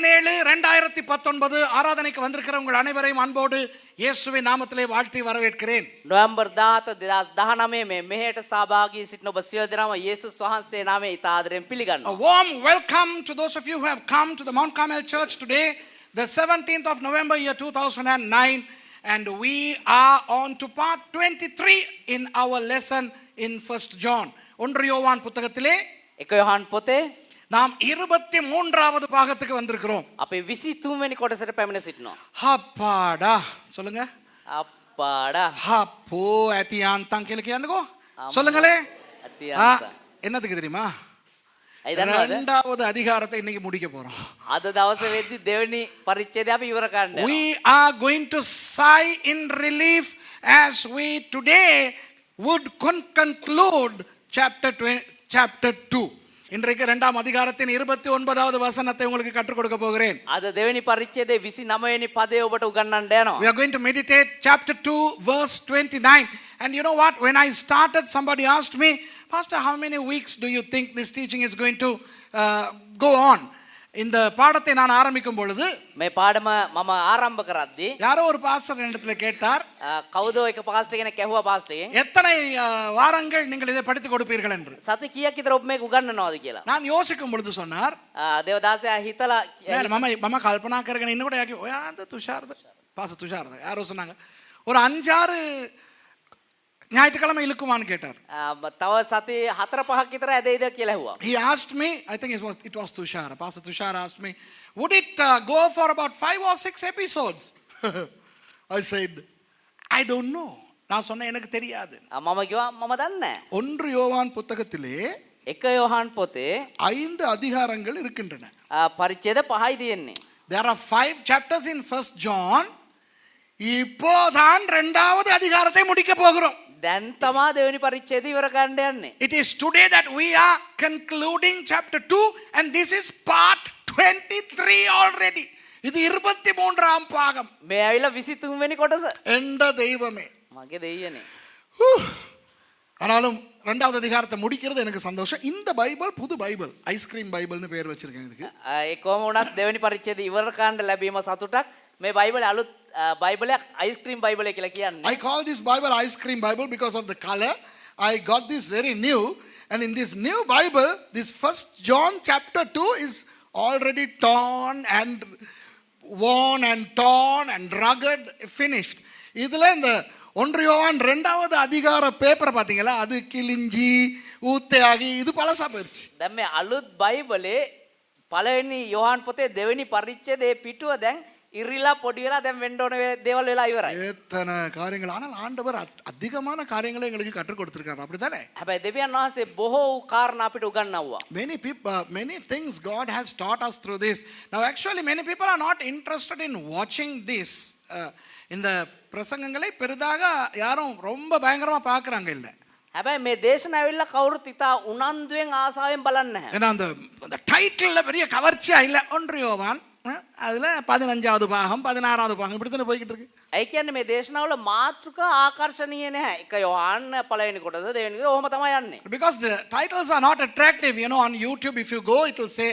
9/17/2019 ஆராதனைக்கு வந்திருக்கிற உங்கள் அனைவரையும் அன்போடு இயேசுவின் நாமத்திலே வாழ்த்தி வரவேற்கிறேன். නොවැම්බර් 17 2019 මේ මෙහෙට සහභාගී සිටින ඔබ සියලු දෙනාම යේසුස් වහන්සේ නාමයෙන් ඉතා ආදරයෙන් පිළිගන්නවා. A warm welcome to those of you who have come to the Mount Carmel Church today, the 17th of November year 2009, and we are on to part 23 in our lesson in 1st John. 1 யோவான் புத்தகத்திலே 1 யோவான் පොතේ நாம் 23வது பாகத்துக்கு வந்திருக்கிறோம். අපේ 23 වෙනි කොටසට පැමිණ සිටිනවා. அப்பாடா சொல்லுங்க. අපාඩා அப்போ அத்தியாந்தம் කියලා කියන්නකෝ. சொல்லுங்களே. අතියාන්ත. என்னதுக்கு தெரியுமா? අයි දන්නවද? இரண்டாவது அதிகாரத்தை இன்னைக்கு முடிக்க போறோம். අද දවසේ වෙද්දි දෙවෙනි පරිච්ඡේදය අපි ඉවර කරන්න යනවා. We are going to sigh in relief as we today would conclude chapter 2. இன்றைக்கு இரண்டாம் அதிகாரத்தின் 29வது வசனத்தை உங்களுக்கு கற்றுக் கொடுக்க போகிறேன். අද දෙවෙනි පරිච්ඡේදයේ 29 වෙනි පදය ඔබට උගන්වන්න යනවා. We are going to meditate chapter 2 verse 29. And you know what, when I started, somebody asked me, Pastor, how many weeks do you think this teaching is going to go on? இந்த பாடத்தை நான் ஆரம்பிக்கும் பொழுது මේ පාඩම මම ආරම්භ කරද්දී யாரோ ஒரு பாஸ்டர் என்னிடத்துல கேட்டார், කවුද එක පාස්ටර් කෙනෙක් ඇහුවා පාස්ටර්ගෙන් எத்தனை வாரங்கள் நீங்கள் இதை படித்து கொடுப்பீர்கள் என்று. සති කීයක් විතර ඔබ මේක උගන්වනවද කියලා. நான் யோசிக்கும் பொழுது சொன்னார், දේවදාසයා හිතලා මම කල්පනා කරගෙන ඉන්නකොට යාකි ඔයාද තුෂාරද பாஸ்டர் துஷார் யாரோ சொன்னாங்க ஒரு 5-6 ஞாயிற்றுக்கிழமை இழுக்குமான்னு கேட்டார். තව සති 4-5ක් විතර ඇදෙයිද කියලා ඇහුවා. He asked me, I think it was Tushar. Pastor Tushar asked me, would it go for about 5 or 6 episodes? I said, I don't know. நான் சொன்னேன் எனக்கு தெரியாது. මම කිව්වා මම දන්නේ නැහැ. 1 யோவான் புத்தகத்திலே 1 யோவான் පොතේ 5 அதிகாரங்கள் இருக்கின்றன. පරිච්ඡේද 5යි තියෙන්නේ. There are 5 chapters in 1st John. இப்போதான் இரண்டாவது அதிகாரத்தை முடிக்க போகிறோம். දැන් තමා දෙවෙනි පරිච්ඡේදය ඉවර කරන්න යන්නේ. It is today that we are concluding chapter 2 and this is part 23 already. இது 23ஆம் பாகம். මේ ඇවිල්ලා 23 වෙනி කොටස. எந்த தெய்வமே. මගේ දෙයියනේ. ஆனாலும் இரண்டாவது அதிகாரத்தை முடிக்கிறது எனக்கு சந்தோஷம். இந்த பைபிள் புது பைபிள், ஐஸ்கிரீம் பைபிள்னு பேர் வச்சிருக்கேன் இதுக்கு. ඒ කොහොම වුණත් දෙවෙනි පරිච්ඡේදය ඉවර කරන්න ලැබීම සතුටක්. මේ බයිබලේ අලුත් බයිබලයක් අයිස්ක්‍රීම් බයිබලය කියලා කියන්නේ. I call this Bible ice cream Bible because of the color. I got this very new, and in this new Bible this 1st John chapter 2 is already torn and worn and torn and rugged, finished. இதுல இந்த 1 யோவான் இரண்டாவது அதிகார paper பாத்தீங்களா, அது கிழிஞ்சி ஊத்தையாகி இது பழசா போயிருச்சு. දැන් මේ අලුත් බයිබලේ පළවෙනි யோவான் පොතේ දෙවෙනි පරිච්ඡේදයේ පිටුව දැන් ඉරිලා පොඩි වෙලා දැන් වෙන්න ඕන දේවල් වෙලා ඉවරයි. எத்தனை காரியங்கள், ஆனால் ஆண்டவர் அதிகமான காரியங்களை எங்களுக்கு கற்றுக் கொடுத்திருக்காரு, அப்படிதானே? හැබැයි දෙවියන් වහන්සේ බොහෝ කාරණා අපිට උගන්වනවා. Many things God has taught us through this. Now actually many people are not interested in watching this. இந்த பிரசங்கங்களை பெரிதாக யாரும் ரொம்ப பயங்கரமா பார்க்கறாங்க இல்ல. හැබැයි මේ දේශන ඇවිල්ලා කවුරුත් ඉතා උනන්දුවෙන් ආසාවෙන් බලන්නේ නැහැ. ஏன்னா அந்த டைட்டில்ல பெரிய கவர்ச்சியா இல்ல. 1 யோவான் அதுல 15வது பாகம் 16வது பாகம் இப்படி தானே போயிட்டு இருக்கு. ඒ කියන්නේ මේ දේශනාවල මාතෘකා ආකර්ෂණීය නැහැ. 1 யோவான் පළවෙනි කොටස දෙවෙනි කොටස ඔහොම තමයි යන්නේ. Because the titles are not attractive. You know, on YouTube if you go it will say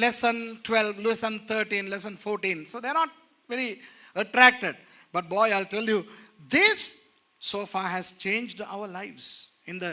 lesson 12, lesson 13, lesson 14. So they are not very attracted. But boy, I'll tell you, this so far has changed our lives. இந்த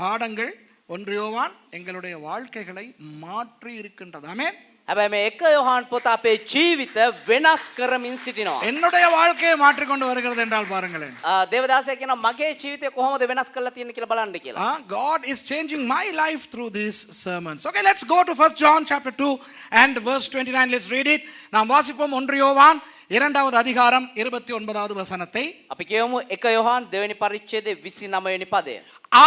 பாடங்கள் 1 யோவான் எங்களுடைய வாழ்க்கைகளை மாற்றி இருக்கின்றது. ஆமென். හැබැයි මේ 1 யோவான் පොත අපේ ජීවිත වෙනස් කරමින් සිටිනවා. என்னுடைய வாழ்க்கையை மாற்றி கொண்டு வருகிறது என்றால் பாருங்களேன். දේවදාසයා කියනවා මගේ ජීවිතය කොහොමද වෙනස් කරලා තියෙන්නේ කියලා බලන්න කියලා. God is changing my life through these sermons. Okay, let's go to 1st John chapter 2 and verse 29. Let's read it. நாம் வாசிப்போம் 1 யோவான் இரண்டாவது அதிகாரம் 29வது வசனத்தை. අපි කියමු 1 யோவான் දෙවෙනි පරිච්ඡේදයේ 29 වෙනි පදය.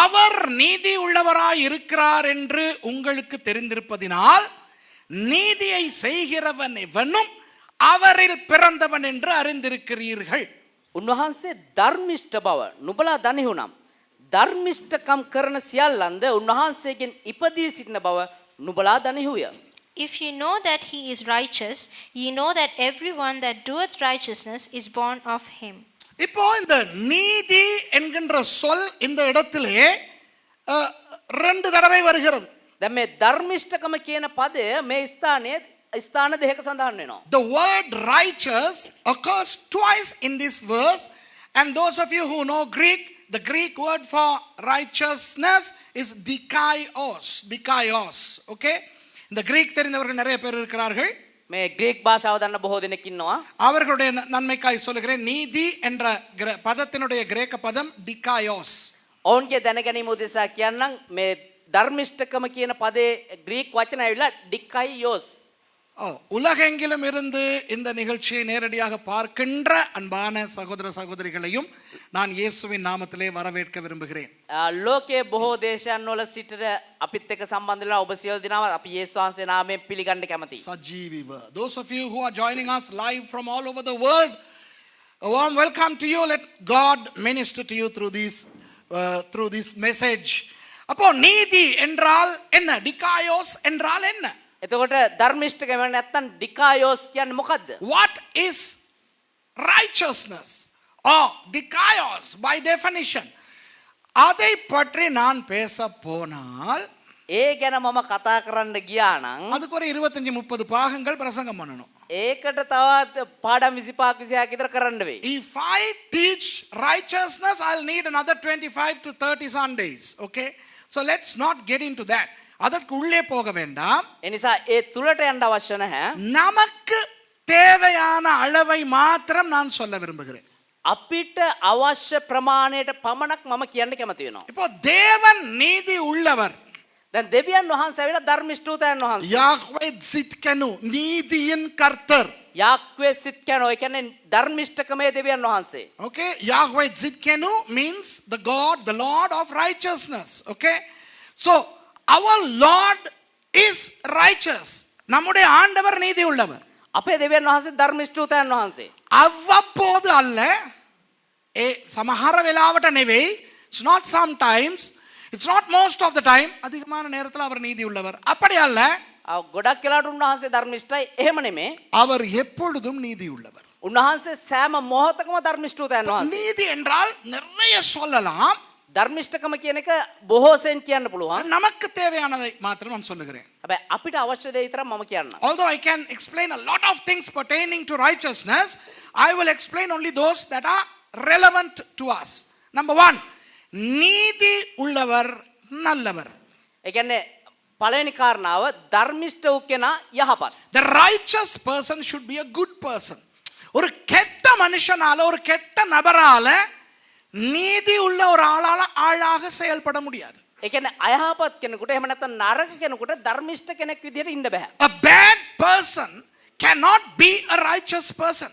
அவர் நீதி உள்ளவராய் இருக்கிறார் என்று உங்களுக்கு தெரிந்திருப்பதினால் நீதியை செய்கிறவன் எவனும் அவரில் பிறந்தவன் என்று அறிந்திருக்கிறீர்கள். උන්වහන්සේ ධර්මිෂ්ඨ බව නුඹලා දනිහුනම් ධර්මිෂ්ඨකම් කරන සියල්ලන්ද උන්වහන්සේගෙන් ඉපදී සිටින බව නුඹලා දනිහුය. If you know that he is righteous, ye know that everyone that doeth righteousness is born of him. இப்போ இந்த நீதி என்கின்ற சொல் இந்த இடத்திலே 2 தடவை வருகிறது. දැන් මේ ධර්මිෂ්ඨකම කියන පදය මේ ස්ථානයේ ස්ථාන දෙකක සඳහන් වෙනවා. The word righteous occurs twice in this verse, and those of you who know Greek, the Greek word for righteousness is dikaios. Dikaios. Okay? இந்த கிரீக் தெரிந்தவர்கள் நிறைய பேர் இருக்கிறார்கள். මේ ග්‍රීක් භාෂාව දන්න බොහෝ දෙනෙක් ඉන්නවා. அவர்களுடைய நன்மைக்காய் சொல்லுகிறேன். நீதி என்ற பதத்தினுடைய கிரேக்க பதம் dikaios. ඔවුන්ගේ දැනගැනීම උදෙසා කියන්නම් මේ ධර්මිෂ්ඨකම කියන පදේ ග්‍රීක් වචන ඇවිල්ලා ඩිකයියෝස්. உலகெங்கிலும் இருந்து இந்த நிகழ்ச்சியை நேரடியாக பார்க்கின்ற அன்பான சகோதர சகோதரிகளையும் நான் இயேசுவின் நாமத்திலே வரவேற்க விரும்புகிறேன். ලෝකයේ බොහෝ දේශයන් වල සිටින අපිත් එක්ක සම්බන්ධ වෙලා ඔබ සියලු දෙනාම අපි යේසුස් වහන්සේ නාමයෙන් පිළිගන්න කැමතියි. Sajiviv. Those of you who are joining us live from all over the world, a warm welcome to you. Let God minister to you through this message. அப்போ நீதி என்றால் என்ன? டிகாயோஸ் என்றால் என்ன? එතකොට ධර්මිෂ්ඨකම නැත්තම් ඩිකායෝස් කියන්නේ මොකද්ද? What is righteousness or dikaios by definition? அதை பற்றி நான் பேச போனால் ඒ ගැන මම කතා කරන්න ගියා නම් அதுக்கு ஒரு 25-30 பாகங்கள் பிரசங்கம் பண்ணணும். ඒකට තවත් පාඩම් 25 26ක් විතර කරන්න වෙයි. If I teach righteousness, I'll need another 25 to 30 Sundays. Okay? So let's not get into that. அதற்கு உள்ளே போக வேண்டாம். ඒ නිසා ඒ තුලට යන්න අවශ්‍ය නැහැ. நமக்கு தேவையான அளவை மாத்திரம் நான் சொல்ல விரும்புகிறேன். අපිට අවශ්‍ය ප්‍රමාණයට පමණක් මම කියන්න කැමති වෙනවා. இப்போ தேவன் நீதி உள்ளவர். දැන් දෙවියන් වහන්සේ ඇවිල්ලා ධර්මිෂ්ඨූතයන් වහන්සේ. யாஹ்வே ஸித்கனு நீதியின் கர்த்தர். යාක්වේ සිත්කනෝ ඒ කියන්නේ ධර්මිෂ්ඨකමේ දෙවියන් වහන්සේ. Okay? Yahweh Tzidkenu means the God, the Lord of righteousness. Okay? So our Lord is righteous. நம்முடைய ஆண்டவர் நீதி உள்ளவர். අපේ දෙවියන් වහන්සේ ධර්මිෂ්ඨූතයන් වහන්සේ. அவ்வப்போது அல்ல, சமஹார வேளாவட்ட நெவை. It's not sometimes, it's not most of the time. அதிகமான நேரத்தில் அவர் நீதி உள்ளவர். அப்படி அல்ல. ගොඩක් වෙලාවට උන්වහන්සේ ධර්මිෂ්ඨයි එහෙම නෙමෙයි. அவர் எப்பொழுதும் நீதி உள்ளவர். උන්වහන්සේ සෑම මොහොතකම ධර්මිෂ්ඨූතයන් වහන්සේ. நீதி என்றால் நிறைய சொல்லலாம். ධර්මිෂ්ඨකම කියන එක බොහෝසෙන් කියන්න පුළුවන්. நமக்கு தேவையானதை மாத்திரம் நான் சொல்லுகிறேன். හැබැයි අපිට අවශ්‍ය දේ විතරක් මම කියන්නම්. Although I can explain a lot of things pertaining to righteousness, I will explain only those that are relevant to us. Number 1, நீதி உள்ளவர் நல்லவர். ඒ කියන්නේ පළවෙනි කාරණාව ධර්මිෂ්ඨ වූ කෙනා යහපත්. The righteous person should be a good person. ஒரு கெட்ட மனுஷனால, ஒரு கெட்ட நபரால நீதி உள்ள ஒரு ஆளாக செயல்பட முடியாது. ඒ කියන්නේ අයහපත් කෙනෙකුට එහෙම නැත්නම් නරක කෙනෙකුට ධර්මිෂ්ඨ කෙනෙක් විදිහට ඉන්න බෑ. A bad person cannot be a righteous person.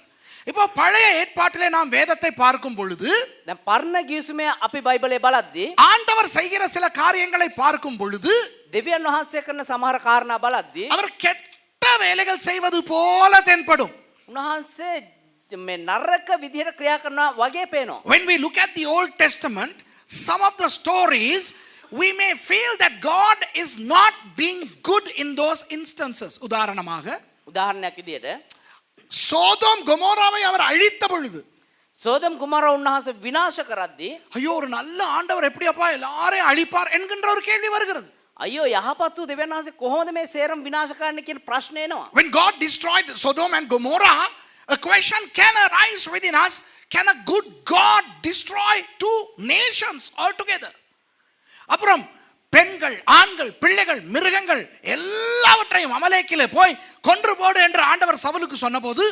இப்போ பழைய ஏற்பாட்டிலே நாம் வேதத்தை பார்க்கும் பொழுது, දැන් පරණ ගිවිසුමේ අපි බයිබලේ බලද්දී ஆண்டவர் செய்கிற சில காரியங்களை பார்க்கும் பொழுது, දෙවියන් වහන්සේ කරන සමහර කාරණා බලද්දී அவர் கெட்ட வேலைகள் செய்வது போல தென்படும். උන්වහන්සේ මේ නරක විදිහට ක්‍රියා කරනවා වගේ පේනවා. When we look at the Old Testament, some of the stories, we may feel that God is not being good in those instances. உதாரணமாக, උදාහරණයක් විදිහට சோதோம் கொமோராவை அவர் அழித்த பொழுது, සෝදම් කුමාර උන්වහන්සේ විනාශ කරද්දී ஐயோ ஒரு நல்ல ஆண்டவர் எப்படி அப்பா எல்லாரையும் அழிப்பார் என்கின்ற ஒரு கேள்வி வருகிறது. අයියෝ යහපත් වූ දෙවියන් වහන්සේ කොහොමද මේ සේරම විනාශ කරන්න කියන ප්‍රශ්නේ එනවා. When God destroyed Sodom and Gomorrah, a question can arise within us: can a good God destroy two nations altogether? அப்புறம் பெண்கள், ஆண்கள், பிள்ளைகள், மிருகங்கள் எல்லாவற்றையும் அமலேக்கிலே போய் கொன்று போடு என்று ஆண்டவர் சவுலுக்கு சொன்னபோது,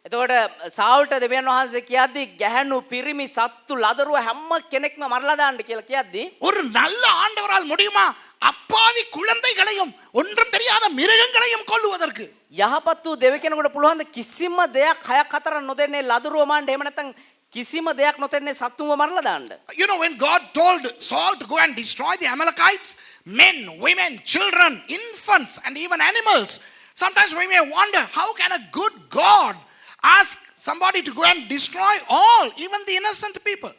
එතකොට සාවුල්ට දෙවියන් වහන්සේ කියද්දී ගැහැණු පිරිමි සත්තු ලදරුව හැම කෙනෙක්ම මරලා දාන්න කියලා කියද්දී ஒரு நல்ல ஆண்டவரால் முடியுமா அப்பாவி குழந்தைகளையும் ஒன்றும் தெரியாத மிருகங்களையும் கொல்லுவதற்கு? යහපත් වූ දෙවි කෙනෙකුට පුළුවන් ද කිසිම දෙයක් හයක් හතරක් නොදෙන්නේ ලදරුව මණ්ඩ එහෙම නැත්නම් කිසිම දෙයක් නොතෙන්නේ සත්තුම මරලා දාන්න. You know, when God told Saul to go and destroy the Amalekites, men, women, children, infants and even animals, sometimes we may wonder, how can a good God ask somebody to go and destroy all, even the innocent people?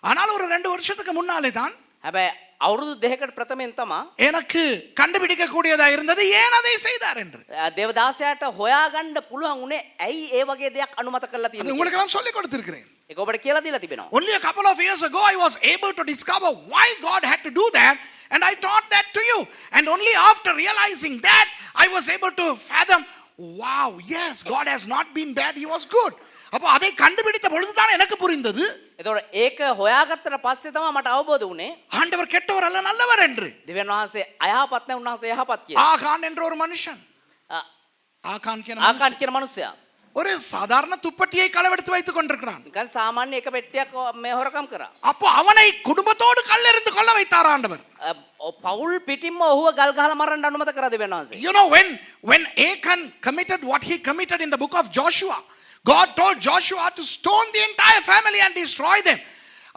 ஆனால் ஒரு 2 வருஷத்துக்கு முன்னாலே தான் හැබැයි අවුරුදු 2කට ප්‍රථමයෙන් තමයි எனக்கு கண்டுபிடிக்க கூடியதா இருந்தது ஏன் அதை செய்தார் என்று. දේවදාසයාට හොයාගන්න පුළුවන් උනේ ඇයි ඒ වගේ දෙයක් අනුමත කරලා அது තියෙන්නේ. உங்களுக்கு நான் சொல்லி கொடுத்திருக்கிறேன். ඒක ඔබට කියලා දීලා තිබෙනවා. Only a couple of years ago I was able to discover why God had to do that, and I taught that to you. And only after realizing that I was able to fathom wow, yes, God has not been bad, he was good. அப்போ அதை கண்டுபிடித்த பொழுதுதான் எனக்கு புரிந்தது එතකොට ඒක හොයාගත්තට පස්සේ තමයි මට අවබෝධ වුණේ ஆண்டவர் கெட்டவர் அல்ல நல்லவர் என்று. දෙවියන් වහන්සේ අයහපත් නැහැ උන්වහන්සේ යහපත් කියලා. ஆகான் என்ற ஒரு மனுஷன், ஆகான் ආකාන් කියන මිනිසයා ஒரு சாதாரண துப்பட்டியை களவெடுத்து வைத்துக் கொண்டிருக்கிறான். නිකන් සාමාන්‍ය එක පෙට්ටියක් මේ හොරකම් කරා. அப்போ அவனை குடும்பத்தோடு கல்லெறிந்து கொல்ல வைத்தார் ஆண்டவர். පවුල් පිටින්ම ඔහුව ගල් ගහලා මරන්න අනුමත කරා දෙවියන් වහන්සේ. You know, when Achan committed what he committed in the book of Joshua, God told Joshua to stone the entire family and destroy them.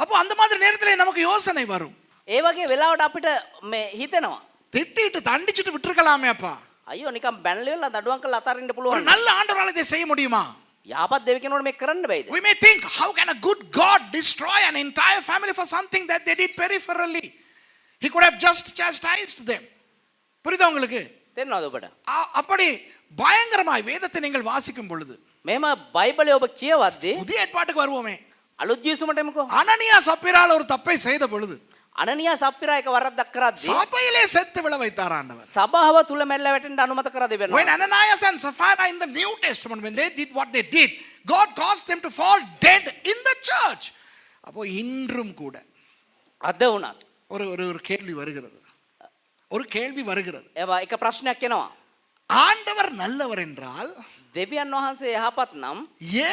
அப்போ அந்த மாதிரி நேரத்திலே நமக்கு யோசனை வரும். ඒ වගේ වෙලාවට අපිට මේ හිතෙනවා. திட்டிட்டு தண்டிச்சிட்டு விட்டுருக்கலாமே அப்பா. අයියෝ නිකන් බැනලෙවලා දඩුවම් කරලා අතාරින්න ஒரு පුළුවන්. நல்ல ஆண்டவரால் இதை செய்ய முடியுமா? යහපත් දෙවි කෙනෙකුට මේක කරන්න බැයිද? We may think, how can a good God destroy an entire family for something that they did peripherally? He could have just chastised them. புரியுதா உங்களுக்கு? තේරෙනවද ඔබට? அப்படி பயங்கரமாய் வேதத்தை நீங்கள் வாசிக்கும் பொழுது මෙහෙම බයිබලයේ ඔබ කියවද්දී புதிய ஏற்பாட்டுக்கு வருவோமே. අලුත් ජීවිසුමට එමුකෝ. அனனியா சப்பீரால் ஒரு தப்பை செய்த பொழுது අනනියා සප්පිරා එක වරද්දක් කරද්දී சபையிலே செத்து விழ வைத்தார் ஆண்டவர். සභාව තුල මැල්ල වැටෙන්න අනුමත කරා දෙවියන් When වහන්සේ. Ananias and Sapphira in the New Testament, when they did what they did, God caused them to fall dead in the church. அப்போ இன்றும் கூட අද වුණත් ஒரு ஒரு ஒரு கேள்வி வருகிறது. ஒரு கேள்வி வருகிறது. ඒවා එක ප්‍රශ්නයක් එනවා. ஆண்டவர் நல்லவர் என்றால் දෙවියන් වහන්සේ යහපත් නම්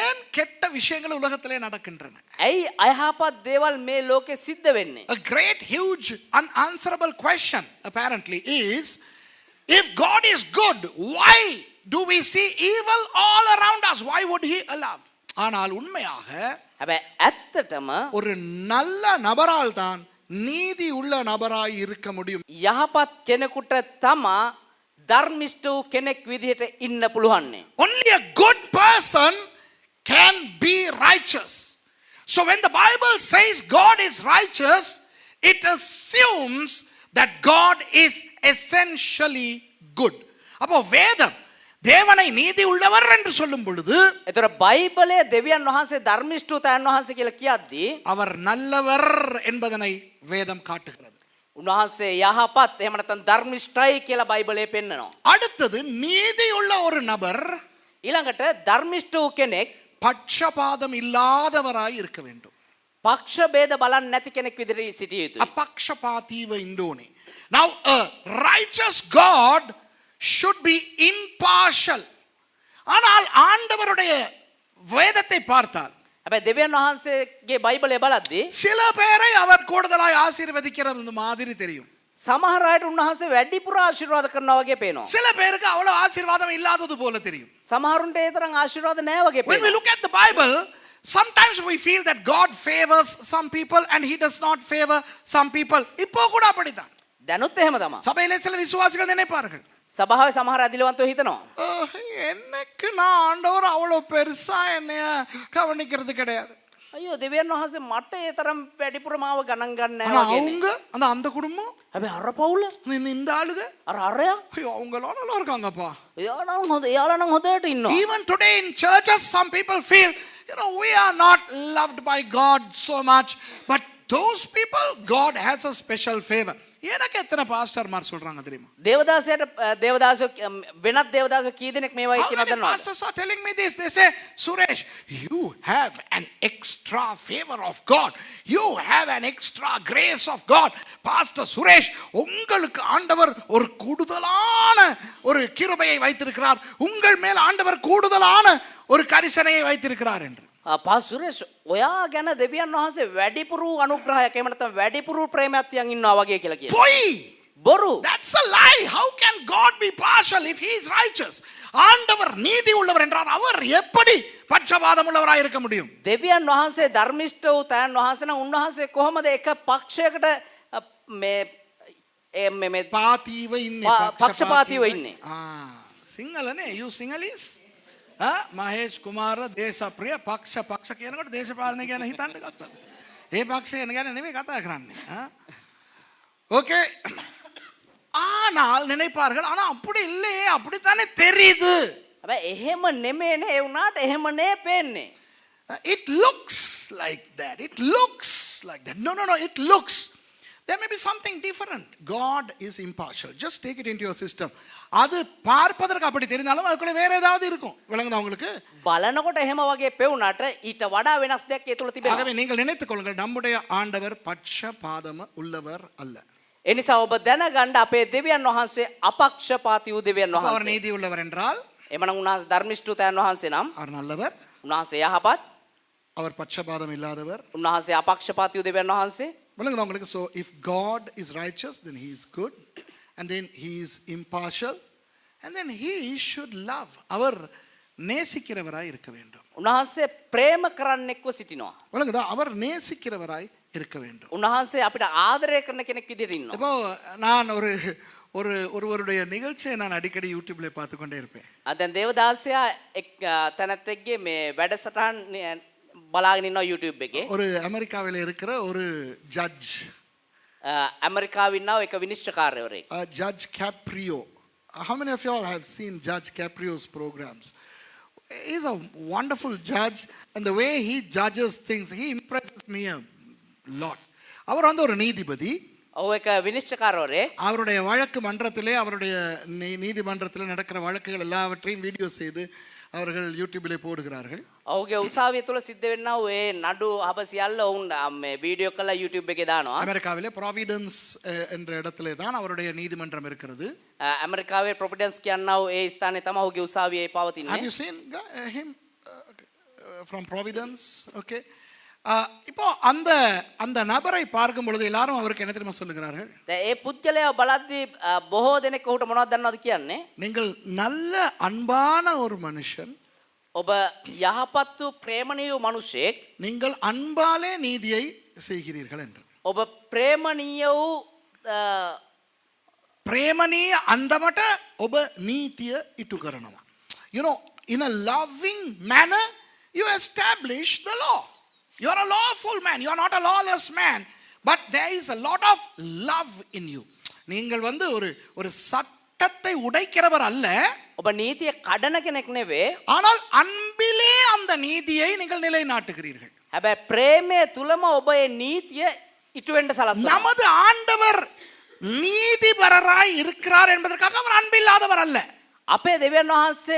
ஏன் கெட்ட விஷயங்கள் உலகத்திலே நடக்கின்றன? ඇයි අයහපත් දේවල් මේ ලෝකේ සිද්ධ වෙන්නේ? A great huge unanswerable question apparently is, if God is good, why do we see evil all around us? Why would he allow? ஆனால் உண்மையாக හැබැයි ඇත්තටම ஒரு நல்ல நபரால் தான் நீதி உள்ள நபராய் இருக்க முடியும். යහපත් කෙනෙකුට තමා ධර්මිෂ්ඨ වූ කෙනෙක් විදිහට ඉන්න පුළුවන්නේ. Only a good person can be righteous. So when the Bible says God is righteous, it assumes that God is essentially good. அப்போ வேதம் தேவனை நீதி உள்ளவர் என்று சொல்லும் பொழுது ඒතර බයිබලයේ දෙවියන් වහන්සේ ධර්මිෂ්ඨ වූ තයන් වහන්සේ කියලා කියද්දී அவர் நல்லவர் என்பதனை வேதம் காட்டுகிறது. උන්වහන්සේ යහපත් එහෙම නැත්නම් ධර්මිෂ්ඨයි කියලා බයිබලයේ පෙන්නනවා. அடுத்தது நீதி உள்ள ஒரு நபர் ඊළඟට ධර්මිෂ්ඨ වූ කෙනෙක් பட்சபாதம் இல்லாதவராய் இருக்க வேண்டும். පක්ෂ ભેද බලන්නේ නැති කෙනෙක් විදිහට සිටිය යුතුයි. අපක්ෂපාතීව ඉන්න ඕනේ. Now a righteous God should be impartial. ஆனால் ஆண்டவருடைய வேதத்தை பார்த்தால் හැබැයි දෙවියන් වහන්සේගේ බයිබලය බලද්දී சில பேரை அவர் கூடுதலாய் ஆசீர்வதிக்கிறது மாதிரி தெரியும். සමහර අයට උන්වහන්සේ වැඩිපුර ආශිර්වාද කරනවා වගේ පේනවා. சில பேருக்கு அவ்வளவு ஆசீர்வாதம் இல்லாதது போல தெரியும். සමහරුන්ට ඒ තරම් ආශිර්වාද නැහැ වගේ When we පේනවා. look at the Bible, sometimes we feel that God favors some people and he does not favor some people. இப்போ கூட அப்படிதான். දැනුත් එහෙම තමයි. சபையிலே சில விசுவாசிகள் நினைப்பார்கள், සභාවේ සමහර අදිලවන්තයෝ හිතනවා. எனக்கு நான் ஆண்டவர் அவ்வளவு பெருசா என்னைய கவனிக்கிறது கிடையாது. අයියෝ දෙවියන් වහන්සේ මට ඒ තරම් වැඩිපුර මාව ගණන් ගන්න ஆனா නැහැ වගේ. அவங்க அந்த குடும்பம் හැබැයි අර පවුල இந்த ஆளுங்க අර අරයා ஐயோ அவங்களாம் நல்லா இருக்காங்கப்பா. එයාලා නම් හොඳට ඉන්නවා. Even today in churches, some people feel, we are not loved by God so much, but those people, God has a special favor. எனக்கு எத்தனை பாஸ்டர்மார் சொல்றாங்க தெரியுமா? දේවදාසයට දේවදාසෝ වෙනත් දේවදාසෝ කී දෙනෙක් මේ වගේ How කියනවා many දන්නවද? pastors are telling me this? They say, Suresh, you have an extra favor of God. You have an extra grace of God. Pastor Suresh, உங்களுக்கு ஆண்டவர் ஒரு கூடுதலான ஒரு கிருபையை வைத்திருக்கிறார். உங்கள் மேல் ஆண்டவர் கூடுதலான ஒரு கரிசனையை வைத்திருக்கிறார் என்று. පාසුරේෂ් ඔයා ගැන දෙවියන් වහන්සේ වැඩිපුරු අනුග්‍රහයක් එහෙම නැත්නම් වැඩිපුරු ප්‍රේමයක් තියන් ඉන්නවා වගේ කියලා කියනවා. பொய். බොරු. That's a lie. How can God be partial if he is righteous? ஆண்டவர் நீதி உள்ளவர் என்றால் அவர் எப்படி பட்சபாதம் உள்ளவராய் இருக்க முடியும்? දෙවියන් වහන්සේ ධර්මිෂ්ඨ වූ තයන් වහන්සේ නම් උන්වහන්සේ කොහොමද එක පක්ෂයකට මේ පාතීව ඉන්නේ පක්ෂපාතීව ඉන්නේ? සිංහලනේ you Sinhalese? මහේෂ් කුමාර දේශප්‍රිය පක්ෂ කියනකොට දේශපාලනය ගැන හිතන්න ගත්තද? ඒ පක්ෂය ගැන නෙමෙයි කතා කරන්නේ. ஓகே. ஆனால் நினைப்பார்கள், ஆனா அப்படி இல்லையே, அப்படித்தானே தெரியுது. හැබැයි එහෙම නෙමෙයිනේ ඒ උනාට එහෙමනේ පේන්නේ. It looks like that. It looks like that. No. It looks. There may be something different. God is impartial. Just take it into your system. அது பார்ப்பதற்கு அப்படி தெரிந்தாலும் அதுக்குள்ள வேற ஏதாவது இருக்கும். விளங்குதா உங்களுக்கு? බලනකොට එහෙම වගේ පෙවුනට ඊට වඩා වෙනස් දෙයක් ඒ තුල තිබෙනවා. ஆகவே நீங்கள் நினைத்துக் கொள்ளுங்கள் நம்முடைய ஆண்டவர் பட்சபாதம் உள்ளவர் அல்ல. ඒ නිසා ඔබ දැනගන්න අපේ දෙවියන් වහන්සේ අපක්ෂපාතී වූ දෙවියන් அவர் වහන්සේ. நீதி உள்ளவர் என்றால் එමනම් උන්වහන්සේ ධර්මිෂ්ඨතයන් වහන්සේ නම් அவர் நல்லவர். උන්වහන්සේ යහපත්, அவர் பட்சபாதம் இல்லாதவர். උන්වහන්සේ අපක්ෂපාතී වූ දෙවියන් වහන්සේ. விளங்குதா உங்களுக்கு? So if God is righteous, then he is good, and then he is impartial, and then he should love. அவர் நேசிக்கிறவராய் இருக்க வேண்டும். උන්වහන්සේ ප්‍රේම කරන්නෙක්ව සිටිනවා. விளங்குதா? அவர் நேசிக்கிறவராய் இருக்க வேண்டும். උන්වහන්සේ අපිට ආදරය කරන කෙනෙක් විදිහට ඉන්නවා. இப்போ நான் ஒருவருடைய நிகழ்ச்சியை நான் அடிக்கடி யூடியூப்ல பார்த்து கொண்டே இருப்பேன். දැන් දේවදාසයා එක් තැනැත්තෙක්ගේ මේ වැඩසටහන් බලාගෙන ඉන්නවා YouTube එකේ. ஒரு அமெரிக்காவில் இருக்கிற ஒரு ஜட்ஜ், ඇමරිකාවේ ඉන්නවා එක විනිශ්චයකාරයෙක්. Judge Caprio. How many of y'all have seen Judge Caprio's programs? He's a wonderful judge, and the way he judges things, he impresses me a lot. அவர் வந்து ஒரு நீதிபதி. ඔව් එක විනිශ්චයකාරවරේ. அவருடைய வழக்கு மன்றத்திலே, அவருடைய நீதிமன்றத்திலே நடக்கிற வழக்குகள் எல்லாவற்றையும் வீடியோ செய்து அவர்கள் யூடியூபிலே போடுகிறார்கள். ඔහුගේ උසාවිය තුල සිද්ධ වෙන්නා වූ ඒ නඩු අබ සියල්ල ඔවුන් මේ වීඩියෝ කරලා YouTube එකේ දානවා. அமெரிக்காவிலே ப்ராவிடன்ஸ் என்ற இடத்திலே தான் அவருடைய நீதிமன்றம் இருக்கிறது. ඇමරිකාවේ ප්‍රොවිඩන්ස් කියනවා වූ ඒ ස්ථානයේ තමයි ඔහුගේ උසාවියේ Have පවතින්නේ. you seen him from Providence? Okay. இப்போ அந்த அந்த நபரை பார்க்கும் பொழுது எல்லாரும் அவருக்கு என்ன தெரியுமா சொல்லுகிறார்கள்? දැන් ඒ පුද්ගලයා බලද්දී බොහෝ දෙනෙක් ඔහුට මොනවද දන්නවද කියන්නේ? நீங்கள் நல்ல அன்பான ஒரு மனுஷன், ඔබ යහපත් වූ ප්‍රේමණීය වූ මිනිසෙක්, நீங்கள் அன்பாலே நீதியை செய்கிறீர்கள் என்று. ඔබ ප්‍රේමණීය වූ ප්‍රේමණීය අන්දමට ඔබ නීතිය ඉටු කරනවා. You know, in a loving manner you establish the law. You are a lawful man. You are not a lawless man. But there is a lot of love in you. நீங்கள் வந்து ஒரு சட்டத்தை உடைக்கிறவர் அல்ல. ඔබ නීතිය කඩන කෙනෙක් නෙවෙයි. ஆனால் அன்பிலே அந்த நீதியை நீங்கள் நிலைநாட்டுகிறீர்கள். හැබැයි ප්‍රේමය තුලම ඔබ ඒ නීතිය ඉටු වෙන්න සලස්වනවා. நமது ஆண்டவர் நீதிபரராய் இருக்கிறார் என்பதற்காக அவர் அன்பில்லாதவர் அல்ல. අපේ දෙවියන් වහන්සේ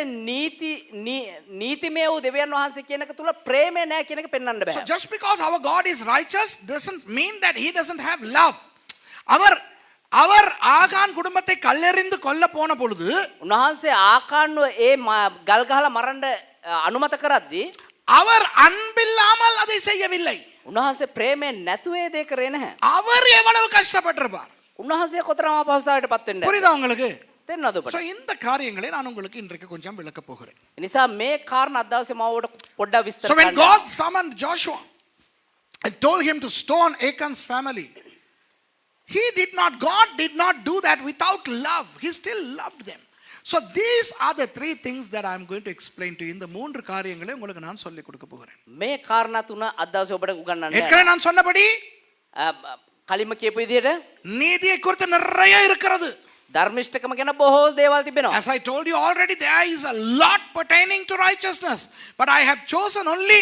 නීතිමය වූ දෙවියන් වහන්සේ කියන එක තුල ප්‍රේමය නැහැ කියන එක පෙන්වන්න So බෑ. just because our God is righteous doesn't mean that he doesn't have love. அவர் ஆகான் குடும்பத்தை கல்லெறிந்து கொல்ல போன பொழுது උන්වහන්සේ ආකාන්ව ඒ ගල් ගහලා මරන්න අනුමත කරද්දී அவர் அன்பில்லாமல் அதை செய்யவில்லை. උන්වහන්සේ ප්‍රේමයෙන් නැතුව ඒ දේ කරේ නැහැ. அவர் எவ்வளவு கஷ்டப்பட்டிருப்பார். උන්වහන්සේ කොතරම් අපහසුතාවයට පත් වෙන්නේ. புரியுதா உங்களுக்கு? තේරෙනවද ඔබට? So இந்த காரியங்களை நான் உங்களுக்கு இன்றைக்கு கொஞ்சம் விளக்க போகிறேன். ඒ නිසා මේ කාරණා අද දවසේ මම ඔබට පොඩ්ඩක් විස්තර So when කරන්න. God summoned Joshua and told him to stone Achan's family, God did not do that without love. He still loved them. So these are the three things that I am going to explain to you. இந்த மூன்று காரியங்களை உங்களுக்கு நான் சொல்லிக் கொடுக்க போகிறேன். මේ කාරණා තුන අද දවසේ ඔබට උගන්වන්න. ஏற்கனவே நான் சொன்னபடி කලින්ම කියපු විදිහට நீதியை குறித்து நிறைய இருக்கிறது. ධර්මිෂ්ඨකම ගැන බොහෝ දේවල් තිබෙනවා. As I told you already, there is a lot pertaining to righteousness. But I have chosen only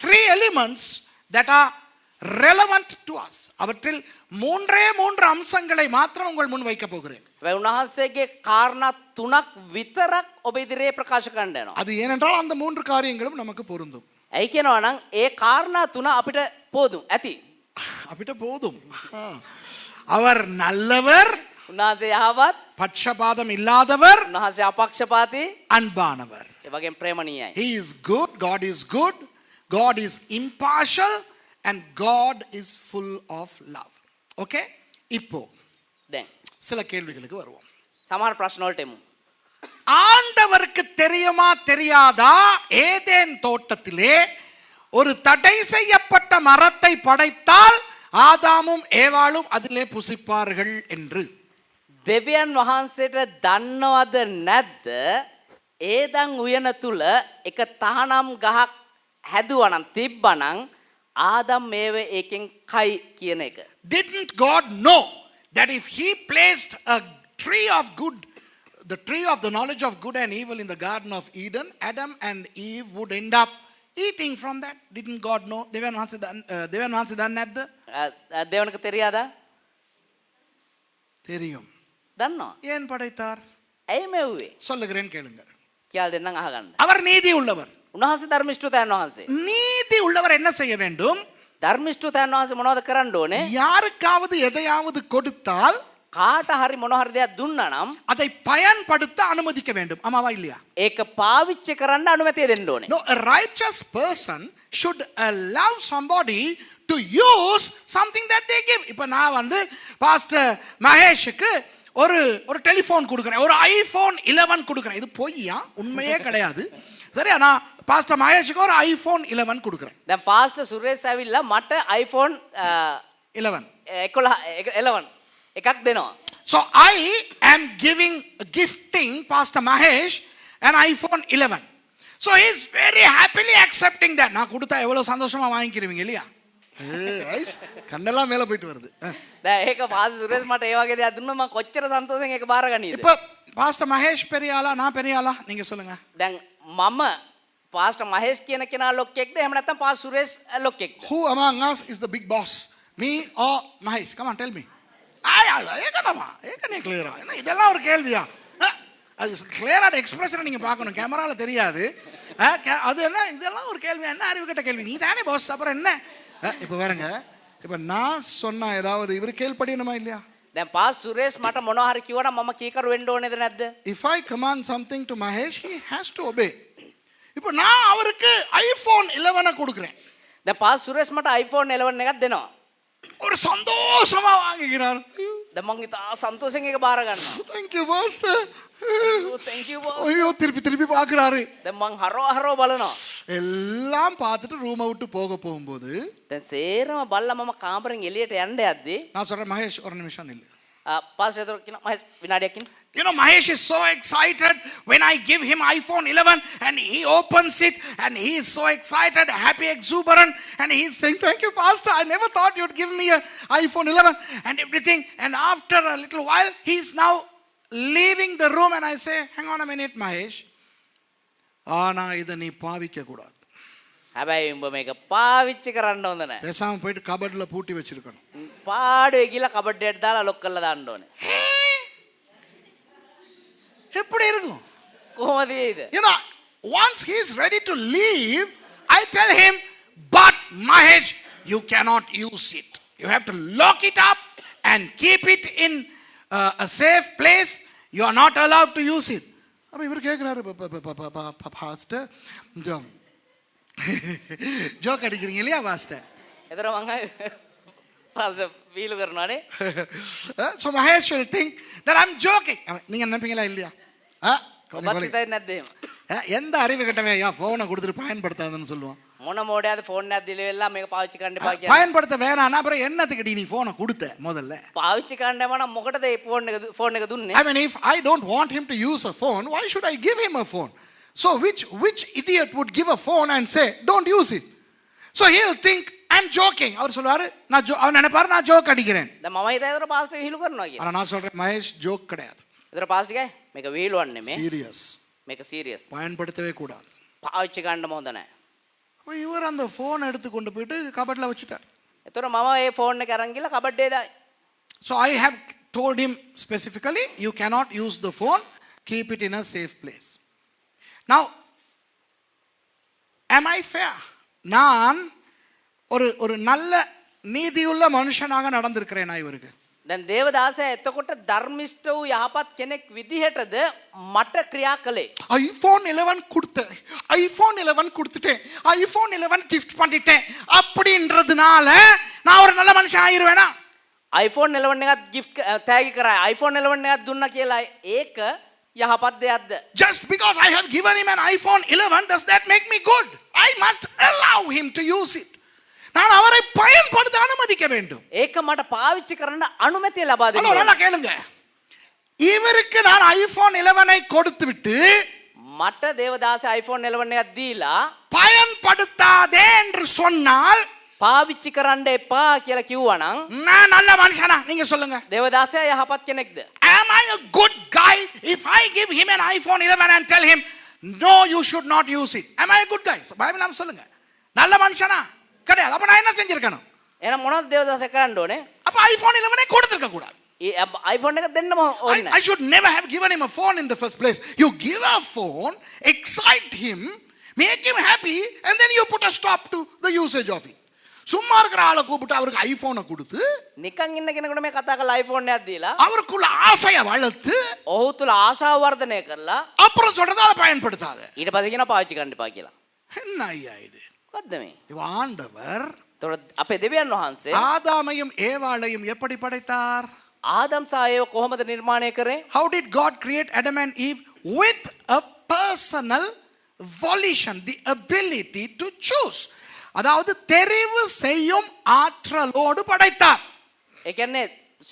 3 elements that are relevant to us. அவற்றில் மூன்றே அம்சங்களை மாத்திரம் உங்கள் முன் வைக்க போகிறேன். උන්වහන්සේගේ කාරණා තුනක් විතරක් ඔබ ඉදිරියේ ප්‍රකාශ කරන්න යනවා. அது ஏனென்றால் அந்த மூன்று காரியங்களும் நமக்கு பொருந்தும். ඇයි කියනවා නම් ඒ කාරණා තුන අපිට පොදුම් ඇති. අපිට போதும். அவர் நல்லவர், උන්වහන්සේ යහපත්, பட்சபாதம் இல்லாதவர், උන්වහන්සේ අපක්ෂපාතී, அன்பானவர். ඒ වගේම ප්‍රේමණීයයි. He is good, God is good, God is impartial, and God is full of love. Okay? இப்போ දැන් சில கேள்விகளுக்கு வருவோம். සමහර ප්‍රශ්න වලට එමු. ஆண்டவருக்கு தெரியுமா தெரியாதா ஏதேன் தோட்டத்திலே ஒரு தடை செய்யப்பட்ட மரத்தை படைத்தால் ஆதாமும் ஏவாளும் அதிலே புசிப்பார்கள் என்று? දෙවියන් වහන්සේට දන්නවද නැද්ද ඒදන් උයන තුල එක තහනම් ගහක් හැදුවනම් තිබ්බනම් ආදම් මේව ඒකෙන් කයි කියන එක? Didn't God know that if he placed a tree of good, the tree of the knowledge of good and evil in the Garden of Eden, Adam and Eve would end up eating from that? Didn't God know? දෙවියන් වහන්සේ දන්නේ නැද්ද? දෙවනක තෙරියාදා? தெரியும். දන්නවා. ஏன் படைத்தார்? ඇයි මෙව්වේ? சொல்லுகிறேன் கேளுங்கள். කියලා දෙන්නම් අහගන්න. அவர் நீதி உள்ளவர். උන්වහන්සේ ධර්මිෂ්ඨතාවයන් වහන්සේ. நீதி உள்ளவர் என்ன செய்ய வேண்டும்? ධර්මිෂ්ඨතාවයන් වහන්සේ මොනවද කරන්න ඕනේ? யாருக்காவது எதையாவது கொடுத்தால் කාට හරි මොන හරි දෙයක් දුන්නා නම් அதை பயன்படுத்த அனுமதிக்க வேண்டும். ஆமாவா இல்லையா? ඒක පාවිච්චි කරන්න අනුමැතිය දෙන්න ඕනේ. No, a righteous person should allow somebody to use something that they give. இப்போ நான் வந்து பாஸ்டர் மகேஷுக்கு ஒரு ஒரு டெலிஃபோன் கொடுக்குறேன், ஒரு ஐஃபோன் 11 கொடுக்குறேன். இது பொய்யா? உண்மையே கிடையாது. சரியா? நான் பாஸ்டர் மகேஷுக்கு ஒரு ஐஃபோன் 11 கொடுக்குறேன். දැන් පාස්ටර් සුරේෂ් ඇවිල්ලා මට iPhone 11 11 එකක් දෙනවා. So I am gifting Pastor Mahesh an iPhone 11. So he is very happily accepting that. நான் கொடுத்தா எவ்வளவு சந்தோஷமா வாங்கிக்கிறீங்க இல்லையா? கண்ணெல்லாம் மேல போயிட்டு வருது. දැන් ඒක පාස්ටර් සුරේෂ් මට ඒ වගේ දෙයක් දුන්නා මම කොච්චර සන්තෝෂෙන් ඒක බාර ගන්නීද? இப்போ பாஸ்டர் மகேஷ் பெரிய ஆளா நான் பெரிய ஆளா நீங்க சொல்லுங்க. දැන් මම පාස්ටර් මහේෂ් කියන කෙනා ලොක්කෙක්ද එහෙම නැත්නම් පාස්ටර් සුරේෂ් ලොක්කෙක්ද? Who among us is the big boss? Me or Mahesh? Come on, tell me. ஏகனமா ஏகனே கிளியரா? என்ன இதெல்லாம் ஒரு கேள்வியா? அது கிளியரான எக்ஸ்பிரஷனை நீங்க பார்க்கணும், கேமரால தெரியாது. அது என்ன இதெல்லாம் ஒரு கேள்வி? என்ன அறிவு கட்ட கேள்வி? நீ தானே பாஸ், அப்புறம் என்ன? இப்போ வேறங்க, இப்போ நான் சொன்னா ஏதாவது இவர் கேள்விப்படியணுமா இல்லையா? දැන් පාස්ටර් සුරේෂ් මට මොනවා හරි කිව්වනම් මම කීකරු වෙන්න ඕනේද නැද්ද? If I command something to Mahesh, he has to obey. இப்போ நான் அவருக்கு ஐபோன் 11 கொடுக்குறேன். දැන් පාස්ටර් සුරේෂ් මට iPhone 11 එකක් දෙනවා. ஒரு சந்தோஷமா வாங்குகிறார். දැන් මං ඉතා සන්තෝෂෙන් ඒක බාර ගන්නවා. Thank you master. thank you boss. ஐயோ திருப்பி திருப்பி பார்க்கறாரு. දැන් මං හරව බලනවා. எல்லாம் பார்த்துட்டு ரூமை விட்டு போகும்போது දැන් සේරම බල්ලා මම කාමරෙන් එළියට යන්න යද්දී நான் சொல்றேன் மகேஷ் ஒரு நிமிஷம் நில்லு. පාස්ටර් එතකොට කියනවා මහේෂ් විනාඩියක් ඉන්න. You know, Mahesh is so excited when I give him iPhone 11 and he opens it and he is so excited, happy, exuberant, and he is saying, thank you pastor, I never thought you'd give me a iPhone 11 and everything. And after a little while he is now leaving the room and I say, hang on a minute Mahesh, ஆனா இதை நீ பாவிக்க கூடாது. හැබැයි උඹ මේක පාවිච්චි කරන්න හොඳ නැහැ. பேசாம போயிட்டு கபட்ல பூட்டி வச்சிருக்கணும். පාඩුවේ ගිහලා කබඩේට දාලා ලොක් කරලා දාන්න ඕනේ. எப்படி இருக்கும்? කොහොමද ඒද? You know, once he is ready to leave, I tell him, but Mahesh, you cannot use it. You have to lock it up and keep it in a safe place. You are not allowed to use it. அப்ப இவர் கேக்குறாரு, pastor joke அடிக்கிறீங்க இல்லையா pastor? එතන මං pastor වීලු කරනවානේ. So Mahesh will think that I'm joking. நீங்க நினைப்பீங்களா இல்லையா? ඔබත් හිතන්නේ නැද්ද එහෙම? எந்த அறிவு கட்டவே ஐயா போனை கொடுத்துட்டு பயன்படுத்தாதுன்னு சொல்லுவான். මොන මෝඩයාද ෆෝන් එකක් දීලා වෙලා මේක පාවිච්චි කරන්න එපා කියන්නේ. பயன்படுத்த வேணாம்னா அப்புறம் என்னத்துக்கு நீ போனை கொடுத்த முதல்ல? පාවිච්චි කරන්න එපා නම් මොකටද මේ ෆෝන් එක දුන්නේ? I mean, if I don't want him to use a phone, why should I give him a phone? So which idiot would give a phone and say don't use it? So he'll think I'm joking. அவர் சொல்வாரு நான் அவன் நினைப்பாரு நான் joke அடிக்கிறேன். දැන් මම හිතේ pastor විහිළු කරනවා කියලා. ஆனா நான் சொல்றேன் மகேஷ் ஜோக் கிடையாது. ඒතර පාස්ටර් ගෑ මේක විහිළුවක් නෙමෙයි. சீரியஸ். මේක සීරියස්. பயன்படுத்தவே கூடாது. පාවිච්චි කරන්න හොඳ නැහැ. இவர் அந்த போன் எடுத்து கொண்டு போயிட்டு கபட்ல வச்சிட்டார். ඒතර මම මේ ෆෝන් එක අරන් ගිහලා කබඩේ දායි. So I have told him specifically you cannot use the phone, keep it in a safe place. Now am I fair? நான் ஒரு நல்ல நீதியுள்ள மனுஷனாக நடந்திருக்கிறேனா இவருக்கு? දැන් දේවදාසයා එතකොට ධර්මිෂ්ඨ වූ යහපත් කෙනෙක් විදිහටද මට ක්‍රියා කළේ. ஐபோன் 11 கொடுத்தேன், ஐபோன் 11 கொடுத்துட்டேன், ஐபோன் 11 gift பண்ணிட்டேன் அப்படின்றதுனால நான் ஒரு நல்ல மனுஷன் ஆயிருவேனா? iPhone 11 එකත් gift තෑගි කරා. iPhone 11 එකක් දුන්නා කියලා ඒක යහපත් දෙයක්ද? Just because I have given him an iPhone 11 does that make me good? I must allow him to use it. நான் அவரை பயன்படுத்த அனுமதிக்க வேண்டும். ඒක මට පාවිච්චි කරන්න අනුමැතිය ලබා දෙන්න. நல்லா கேளுங்க. இவருக்கு நான் iPhone 11 ஐ கொடுத்து விட்டு මට දේවදාස iPhone 11 එකක් දීලා பயன்படுத்தாதே என்று சொன்னால் පාවිච්චි කරන්න එපා කියලා කිව්වනම් நான் நல்ல மனுஷனா? நீங்க சொல்லுங்க. දේවදාසයා යහපත් කෙනෙක්ද? Am I a good guy if I give him an iPhone 11 and tell him no you should not use it? Am I a good guy? Bible நாம சொல்லுங்க. நல்ல மனுஷனா? கிடையாது. அப்ப நான் என்ன செஞ்சிருக்கணும்? එහෙනම් මොනවද දේවදාසයා කරන්න ඕනේ? அப்ப iPhone 11 கொடுத்திருக்க கூடாது. iPhone එක දෙන්නම ඕනේ නැහැ. I should never have given him a phone in the first place. You give a phone, excite him, make him happy, and then you put a stop to the usage of it. சும்மா இருக்கிற ஆளை கூப்பிட்டு அவருக்கு ஐபோனை கொடுத்து නිකන් ඉන්න කෙනෙකුට මේ කතා කරලා iPhone එකක් දීලා அவருக்குள்ள ஆசையை வளர்த்து ඔහු තුල ආශාව වර්ධනය කරලා அப்புறம் சொல்றது அதை பயன்படுத்தாத. ඊට පස්සේ කියනවා පාවිච්චි කරන්න එපා කියලා. என்ன ஐயா இது? මොකද්ද මේ? ஆண்டவர் අපේ දෙවියන් වහන්සේ ஆதாமையும் ஏவாளையும் எப்படி படைத்தார்? ආදම් සහ ඒව කොහොමද නිර්මාණය කරේ? How did God create Adam and Eve? With a personal volition, the ability to choose. அதாவது தெரிவு செய்யும் ஆற்றலோடு படைத்தார். ඒ කියන්නේ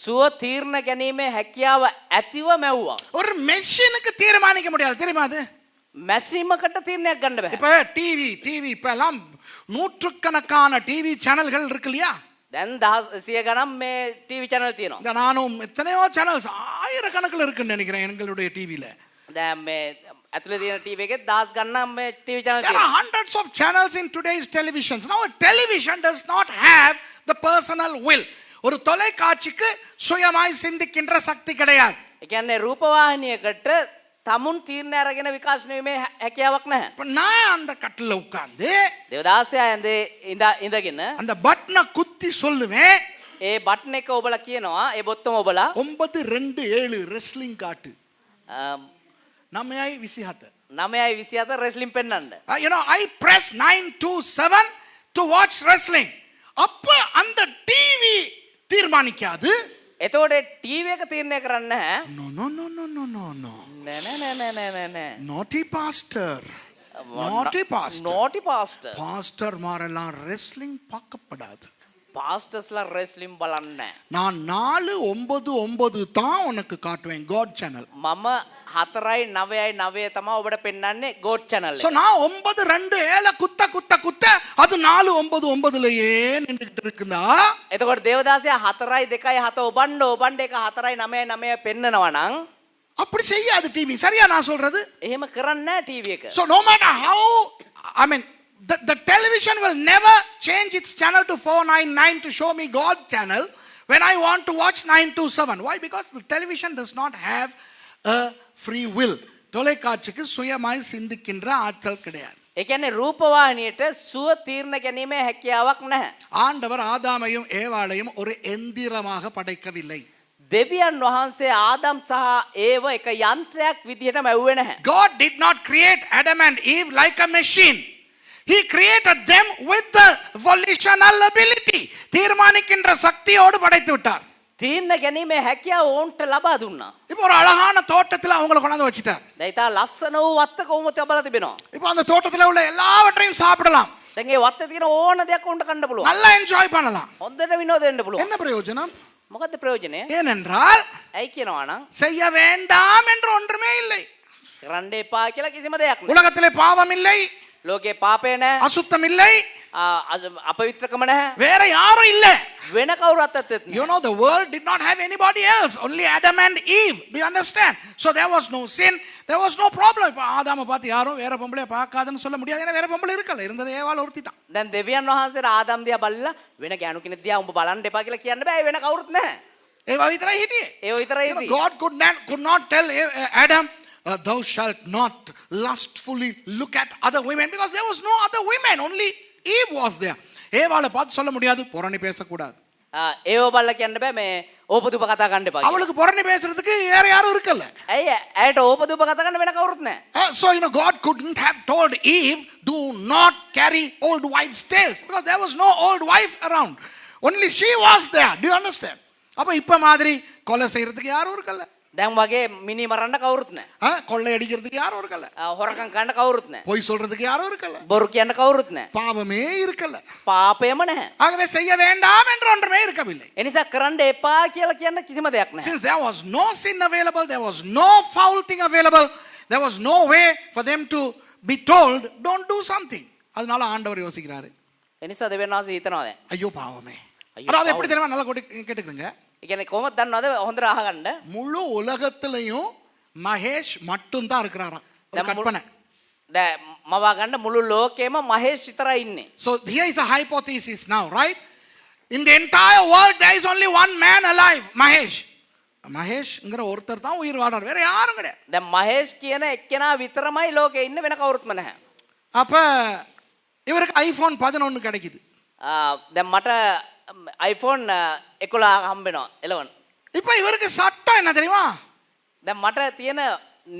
සුව තීරණ ගැනීමේ හැකියාව ඇතිව මැව්වා. ஒரு மெஷினுக்கு தீர்மானிக்க முடியாது தெரியுமா அது? මැෂිමකට තීරණයක් ගන්න බෑ. இப்ப டிவி இப்ப எல்லாம் நூற்றுக்கணக்கான டிவி சேனல்கள் இருக்கு இல்லையா? දැන් 100 ගණන් මේ ටීවී channel තියෙනවා. இந்த நானும் எத்தனையோ சேனல்ஸ் ஆயிரக்கணக்கில் இருக்குன்னு நினைக்கிறேன் எங்களுடைய டிவில. දැන් මේ ඇතුලේ තියෙන ටීවී එකේ 10 ගණන් මේ ටීවී channel There are තියෙනවා. hundreds of channels in today's televisions. Now a television does not have the personal will. ஒரு தொலைக்காட்சிக்கு சுயமாய் சிந்திக்கின்ற சக்தி கிடையாது. ඒ කියන්නේ රූපවාහිනියකට තමුන් තීරණ අරගෙන විකාශනය වීමේ හැකියාවක් නැහැ. இப்ப நான் அந்த கட்டில உட்கார்ந்து දේවදාසයා ඇඳේ ඉඳගෙන அந்த பட்டனை குத்தி சொல்லுவேன், ඒ බටන් එක ඔබලා කියනවා ඒ බොත්තම ඔබලා 927 ரெஸ்லிங் காட்டு 927. 9:27 රෙස්ලින් පෙන්නන්න. You know, I press 927 to watch wrestling. அப்ப அந்த டிவி தீர்மானிக்காது. එතකොට ටීවී එක තීරණය කරන්නේ නැහැ. No. නෑ. Naughty pastor. Naughty pastor. naughty pastor. Pastor மாரெல்லாம் wrestling பார்க்கப்படாது. පාස්ටර්ස්ලා රෙස්ලින් බලන්නේ නැහැ. நான் 499 தான் உனக்கு காட்டுவேன் God channel. මම 4යි 9යි 9 තමයි ඔබට පෙන්වන්නේ God channel So එක. நான் 927 குத்த அது 499லயே நின்னுட்டு இருக்குதா? එතකොට දේවදාසයා 4යි 2යි 7 ඔබන්න එක 4යි 9යි 9යි පෙන්නනවා නම් அப்படி செய்யாது டிவி. சரியா நான் சொல்றது? එහෙම කරන්නේ නැහැ ටීවී එක. So no matter how, I mean, the television will never change its channel to 499 to show me God channel when I want to watch 927. Why? Because the television does not have a free will. தொலைக்காட்சிக்கு சுயமாய் சிந்திக்கின்ற ஆற்றல் கிடையாது. ඒ කියන්නේ රූපවාහිනියට සුව තීරණ ගැනීමේ හැකියාවක් නැහැ. ஆண்டவர் ஆதாமையும் ஏவாளையும் ஒரு எந்திரமாக படைக்கவில்லை. දෙවියන් වහන්සේ ආදම් සහ ඒව එක යන්ත්‍රයක් විදිහට මැව්වේ නැහැ. God did not create Adam and Eve like a machine. He created them with the volitional ability. தீர்மானிக்கின்ற சக்தியோடு படைத்து விட்டார். තීරණ ගැනීමේ හැකියාව ඕන්ට ලබා දුන්නා. இப்போ ஒரு அழகான தோட்டத்துல அவங்களை கொண்டாந்து வச்சிட்டார். දැන් ඊට ලස්සන වූ වත්තක උම තබලා තිබෙනවා. இப்போ அந்த தோட்டத்துல உள்ள எல்லாவற்றையும் சாப்பிடலாம். දැන් ඒ වත්තේ තියෙන ඕන දෙයක් උන්ට කන්න පුළුවන්. நல்லா என்ஜாய் பண்ணலாம். හොඳට විනෝද වෙන්න පුළුවන්. என்ன பிரயோஜனம்? මොකද්ද ප්‍රයෝජනය? ஏனென்றால் ඇයි කියනවා නම් செய்ய வேண்டாம் என்று ஒன்றுமே இல்லை. කරන්න එපා කියලා කිසිම දෙයක් නෑ. உலகத்திலே பாவம் இல்லை, ලෝකේ පාපය නැහැ. அசுத்தம் இல்லை, අපවිත්‍රකම නැහැ. வேற யாரும் இல்ல. වෙන කවුරුත් ඇත්තෙත් You නෑ. know, the world did not have anybody else, only Adam and Eve. Do you understand? So there was no sin, there was no problem. இப்ப ஆதாம பார்த்து யாரும் வேற பொம்பளைய பார்க்காதன்னு சொல்ல முடியாது. ஏன்னா வேற பொம்பளை இருக்கல, இருந்தது ஏவாள் ஒருத்தி தான். දැන් දෙවියන් වහන්සේට ආදම් දිහා බලලා වෙන ගෑනු කෙනෙක් දිහා උඹ බලන්න එපා කියලා කියන්න බෑ. වෙන කවුරුත් නැහැ. ඒවා විතරයි හිටියේ. ඒව විතරයි You know, ඉතින්. God could not tell Adam, thou shalt not lustfully look at other women, because there was no other women, only Eve was there. ஏவாளை பார்த்து சொல்ல முடியாது பொறாமை பேசக்கூடாது. ඒව බලලා කියන්න බෑ මේ ඕපදූප කතා කරන්න එපා කියලා. அவளுக்கு பொறாமை பேசுறதுக்கு வேற யாரும் இருக்கல. ඇයි ඇයට ඕපදූප කතා කරන්න වෙන කවුරුත් නැහැ. So you know, God couldn't have told Eve, do not carry old wives' tales, because there was no old wife around, only she was there. Do you understand? அப்ப இப்ப மாதிரி கொலை செய்யறதுக்கு யாரும் இருக்கல, දැන් වගේ මිනි මරන්න කවුරුත් නැහැ. கொள்ளை அடிக்கிறதுக்கு யாரும் இருக்கல, හොරකම් කරන්න කවුරුත් නැහැ. பொய் சொல்றதுக்கு யாரும் இருக்கல, බොරු කියන්න කවුරුත් නැහැ. பாவமே இருக்கல. පාපයම නැහැ. ஆகவே செய்ய வேண்டாம் என்று ஒன்றுமே இருக்கவில்லை. ඒ නිසා කරන්න එපා කියලා කියන්න කිසිම දෙයක් නැහැ. Since there was no sin available, there was no foul thing available, there was no way for them to be told, don't do something. அதனால ஆண்டவர் யோசிக்கிறாரு, ඒ නිසා දෙවියන් වහන්සේ හිතනවා දැන්. ஐயோ பாவமே. ஐயோ, அதாவது எப்படி தெரியுமா, நல்லா கேட்டுக்குங்க. ඒ කියන්නේ කොහොමද දන්නවද හොඳට අහගන්න. முழு உலகத்திலையும் மகேஷ் மட்டும் தான் இருக்கிறாராம். ஒரு கற்பனை. දැන් මවා ගන්න මුළු ලෝකෙම මහේෂ් විතරයි ඉන්නේ. So here is a hypothesis now, right? In the entire world there is only one man alive, Mahesh. மகேஷ்ங்கிற ஒருத்தர் தான் உயிர் வாழ்றார், வேற யாரும் கிடையாது. දැන් මහේෂ් කියන එක්කෙනා විතරමයි ලෝකේ ඉන්න වෙන කවුරුත්ම නැහැ. அப்ப இவருக்கு ஐபோன் 11 கிடைக்குது. දැන් මට iPhone 11 හම්බ වෙනවා 11. இப்ப இவருக்கு சட்டம் என்ன தெரியுமா? දැන් මට තියෙන